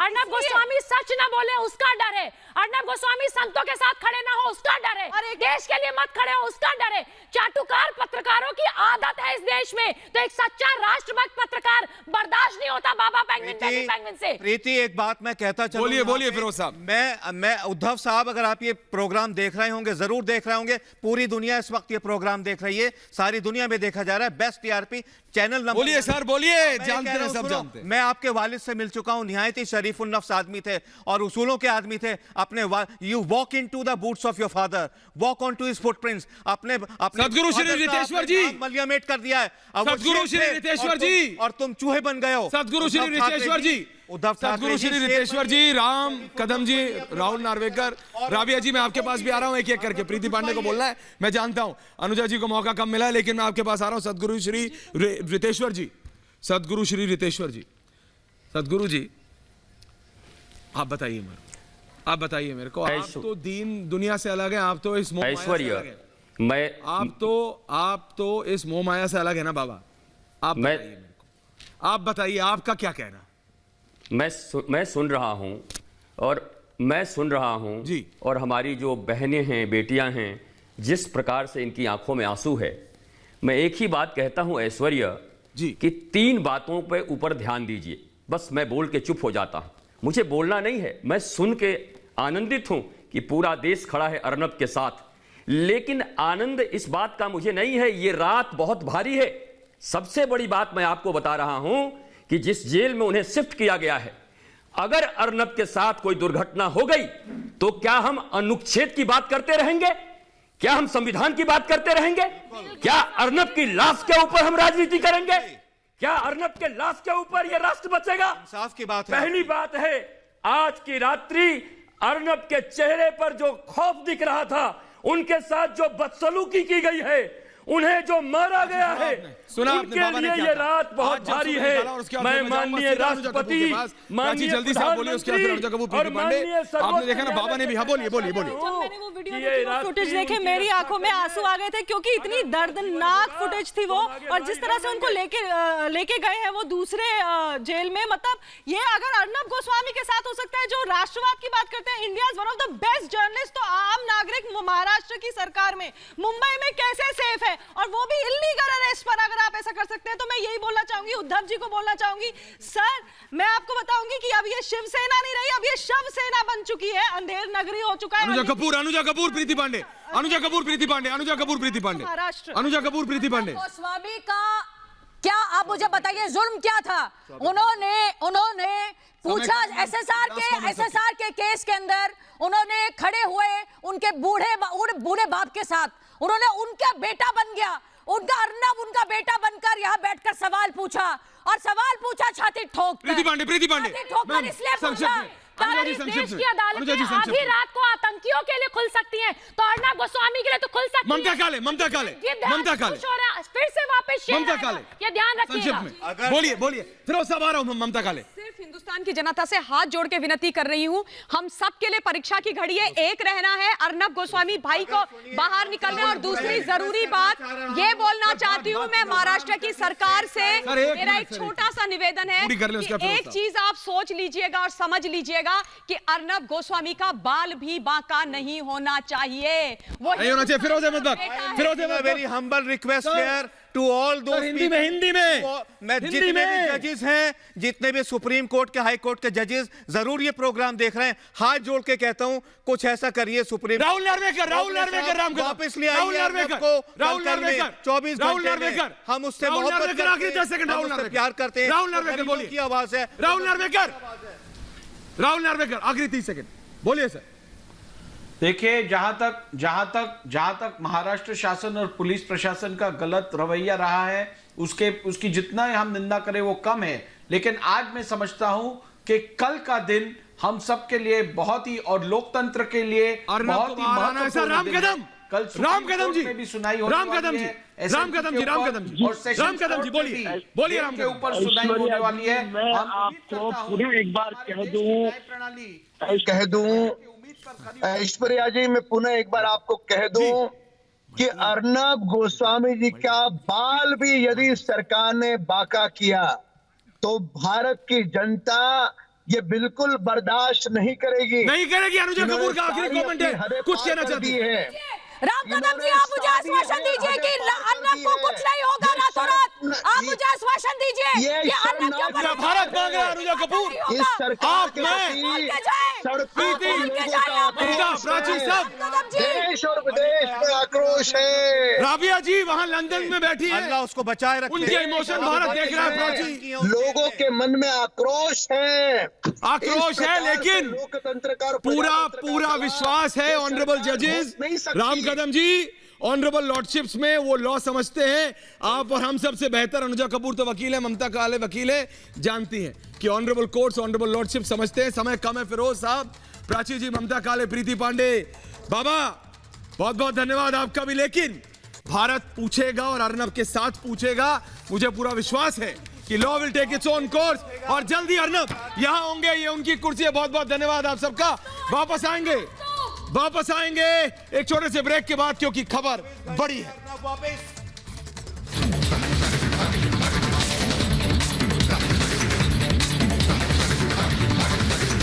[SPEAKER 14] अर्नब गोस्वामी सच ना बोले उसका डर है, अर्नब गोस्वामी संतों के साथ खड़े ना हो उसका डर है, देश के लिए मत खड़े हो उसका डर है। चाटुकार पत्रकारों की आदत है इस देश में, तो एक सच्चा राष्ट्रभक्त पत्रकार बर्दाश्त नहीं होता बाबा पेंगुइन से।
[SPEAKER 19] प्रीति, एक बात मैं कहता चलूं,
[SPEAKER 1] बोलिए फिरोज साहब।
[SPEAKER 19] मैं उद्धव साहब, अगर आप ये प्रोग्राम देख रहे होंगे, जरूर देख रहे होंगे, पूरी दुनिया इस वक्त ये प्रोग्राम देख रही है, सारी दुनिया में देखा जा रहा है, बेस्ट टीआरपी चैनल नंबर।
[SPEAKER 1] बोलिए सर, बोलिए, जानते हैं, सब जानते हैं।
[SPEAKER 19] मैं आपके वालिद से मिल चुका हूं, निहायत ही शरीफुल नफ्स आदमी थे और उसूलों के आदमी थे। अपने you walk into the boots of your father, walk on to his footprints. अपने
[SPEAKER 1] सदगुरु श्री रितेश्वर जी
[SPEAKER 19] मलियामेट कर दिया है,
[SPEAKER 1] सदगुरु श्री रितेश्वर जी,
[SPEAKER 19] और तुम चूहे बन गए हो।
[SPEAKER 1] सदगुरु श्री रितेश्वर जी, सदगुरु श्री रितेश्वर जी, राम कदम जी, राहुल नार्वेकर, राबिया जी, मैं आपके पास भी आ रहा हूं एक एक करके। प्रीति पांडे को बोलना है, मैं जानता हूं अनुजा जी को मौका कम मिला है, लेकिन मैं आपके पास आ रहा हूं। सदगुरु श्री रितेश्वर जी, सदगुरु श्री रितेश्वर जी, सदगुरु जी, आप बताइए मेरे को, आप तो दीन दुनिया से अलग है, आप तो इस
[SPEAKER 3] ऐश्वर्य,
[SPEAKER 1] आप तो इस मोह माया से अलग है ना बाबा। आप बताइए मेरे को, आप बताइए आपका क्या कहना।
[SPEAKER 3] मैं सुन रहा हूं
[SPEAKER 1] जी,
[SPEAKER 3] और हमारी जो बहनें हैं, बेटियां हैं, जिस प्रकार से इनकी आंखों में आंसू है, मैं एक ही बात कहता हूं ऐश्वर्या
[SPEAKER 1] जी,
[SPEAKER 3] कि 3 बातों पे ऊपर ध्यान दीजिए। बस मैं बोल के चुप हो जाता हूं, मुझे बोलना नहीं है, मैं सुन के आनंदित हूं कि पूरा देश खड़ा है अर्नब के साथ, लेकिन आनंद इस बात का मुझे नहीं है, ये रात बहुत भारी है। सबसे बड़ी बात मैं आपको बता रहा हूं कि जिस जेल में उन्हें शिफ्ट किया गया है, अगर अर्नब के साथ कोई दुर्घटना हो गई तो क्या हम अनुच्छेद की बात करते रहेंगे? क्या हम संविधान की बात करते रहेंगे? क्या अर्नब की लाश के ऊपर हम राजनीति करेंगे? क्या अर्नब के लाश के ऊपर यह राष्ट्र बचेगा?
[SPEAKER 19] इंसाफ की बात है।
[SPEAKER 3] पहली बात है, आज की रात्रि अर्नब के चेहरे पर जो खौफ दिख रहा था, उनके साथ जो बदसलूकी की गई है, उन्हें जो मारा गया है, उनके लिए ये रात बहुत भारी है। मैं माननीय राष्ट्रपति, माननीय
[SPEAKER 1] जल्दी से बोलिए, उसके बाद अनुजा कपूर, प्रीति पांडे, आपने देखा ना बाबा ने भी, हाँ बोलिए।
[SPEAKER 15] जब मैंने वो वीडियो देखी, फुटेज देखे, मेरी आंखों में आंसू आ गए थे, क्योंकि इतनी दर्दनाक फुटेज थी वो, और जिस तरह से उनको लेके गए हैं वो दूसरे जेल में, मतलब ये अगर अर्नब गोस्वामी के साथ हो सकता है, जो राष्ट्रवाद की बात करते हैं, India is one of the best journalist, तो आम नागरिक महाराष्ट्र की सरकार में, मुंबई में कैसे सेफ है, और वो भी इल्लीगल अरेस्ट पर। अगर आप ऐसा कर सकते हैं तो मैं यही बोलना चाहूंगी, उद्धव जी को बोलना चाहूंगी, सर मैं आपको बताऊंगी कि अब ये शिवसेना नहीं रही, अब ये शव सेना बन चुकी है, अंधेर नगरी हो चुका है।
[SPEAKER 1] अनुजा कपूर, प्रीति पांडे, अनुजा कपूर, प्रीति पांडे,
[SPEAKER 13] गोस्वामी का क्या, आप मुझे बताइए जुर्म क्या था? उन्होंने पूछा एसएसआर के केस के अंदर, उन्होंने खड़े हुए उनके बूढ़े बाप के साथ, उन्होंने उनका बेटा बन गया, उनका बेटा बनकर यहाँ बैठकर सवाल पूछा, और सवाल पूछा छाती ठोक कर।
[SPEAKER 1] प्रीति पांडे,
[SPEAKER 13] इसलिए पूछा, देश की अदालतें आधी रात को आतंकियों के लिए खुल सकती हैं, तो अर्नब गोस्वामी के लिए तो खुल सकती है।
[SPEAKER 1] ममता काले,
[SPEAKER 13] फिर से वापस ये ध्यान रखिएगा।
[SPEAKER 1] बोलिए, फिर सब आ रहा हूं। ममता काले,
[SPEAKER 16] सिर्फ हिंदुस्तान की जनता से हाथ जोड़ के विनती कर रही हूं, हम सब के लिए परीक्षा की घड़ी है, एक रहना है, अर्नब गोस्वामी भाई को बाहर निकलना। और दूसरी जरूरी बात ये बोलना चाहती हूं मैं महाराष्ट्र की सरकार से, मेरा एक छोटा सा निवेदन है कि एक चीज आप सोच लीजिएगा और समझ लीजिएगा कि अर्नब गोस्वामी का बाल भी बांका नहीं होना चाहिए, वो
[SPEAKER 1] नहीं होना चाहिए। Firoz Ahmed,
[SPEAKER 19] very humble request here to all दो
[SPEAKER 1] हिंदी में
[SPEAKER 19] जितने भी जजेस हैं, जितने भी सुप्रीम कोर्ट के, हाई कोर्ट के जजेस जरूर ये प्रोग्राम देख रहे हैं, हाथ जोड़ के कहता हूं कुछ ऐसा करिए। सुप्रीम
[SPEAKER 1] राहुल नार्वेकर
[SPEAKER 19] वापस ले आइए को,
[SPEAKER 1] राहुल नार्वेकर
[SPEAKER 19] 24 घंटे में हम उससे मोहब्बत करते हैं, प्यार करते हैं।
[SPEAKER 1] राहुल नार्वेकर बोलिए,
[SPEAKER 19] की आवाज है।
[SPEAKER 1] राहुल नार्वेकर आखिरी 30 सेकंड बोलिए सर।
[SPEAKER 9] देखिए, जहां तक महाराष्ट्र शासन और पुलिस प्रशासन का गलत रवैया रहा है, उसकी जितना हम निंदा करें वो कम है, लेकिन आज मैं समझता हूं कि कल का दिन हम सब के लिए बहुत ही, और लोकतंत्र के लिए बहुत ही महत्वपूर्ण दिन है। कल राम कदम जी भी सुनाई होने वाली है, राम कदम जी बोलिए राम के ऊपर सुनाई होने वाली है।
[SPEAKER 18] मैं आपको पुनः एक बार कह दूं ऐश्वर्या जी, मैं पुनः एक बार आपको कह दूं
[SPEAKER 2] कि अर्नब गोस्वामी जी का बाल भी यदि सरकार ने बाका किया तो भारत की जनता ये बिल्कुल बर्दाश्त नहीं करेगी।
[SPEAKER 1] अनुजा कपूर का आखिरी कमेंट है, कुछ कहना चाहती है।
[SPEAKER 13] राम कदम जी, आप मुझे आश्वासन दीजिए कि अर्नब को कुछ नहीं होगा रातों रात। आप मुझे आश्वासन दीजिए कि अर्नब के ऊपर
[SPEAKER 1] भारत मांग रहा है अनुजा कपूर।
[SPEAKER 2] इस सरकार के
[SPEAKER 1] प्राची सब
[SPEAKER 2] देश और विदेश में आक्रोश है।
[SPEAKER 1] राबिया जी वहाँ लंदन में बैठी है,
[SPEAKER 19] अल्लाह उसको बचाए रखे।
[SPEAKER 1] उनके इमोशन भारत देख रहा है। प्राची,
[SPEAKER 2] लोगों के मन में आक्रोश है,
[SPEAKER 1] लेकिन
[SPEAKER 2] लोकतंत्र का
[SPEAKER 1] पूरा विश्वास है ऑनरेबल जजेस राम कदम जी, ऑनरेबल लॉर्डशिप्स में वो लॉ समझते हैं। आप और हम सबसे बेहतर, अनुजा कपूर तो वकील है, ममता काले वकील है, जानती हैं कि ऑनरेबल कोर्ट्स, ऑनरेबल लॉर्डशिप समझते हैं। समय कम है, फिरोज साहब, प्राची जी, ममता काले, प्रीति पांडे, बाबा बहुत बहुत धन्यवाद आपका भी। लेकिन भारत पूछेगा और अर्नब के साथ पूछेगा, मुझे पूरा विश्वास है कि law will take its own course और जल्दी अर्नब यहां होंगे, ये उनकी कुर्सी है। बहुत बहुत धन्यवाद आप सबका। वापस आएंगे एक छोटे से ब्रेक के बाद, क्योंकि खबर बड़ी है।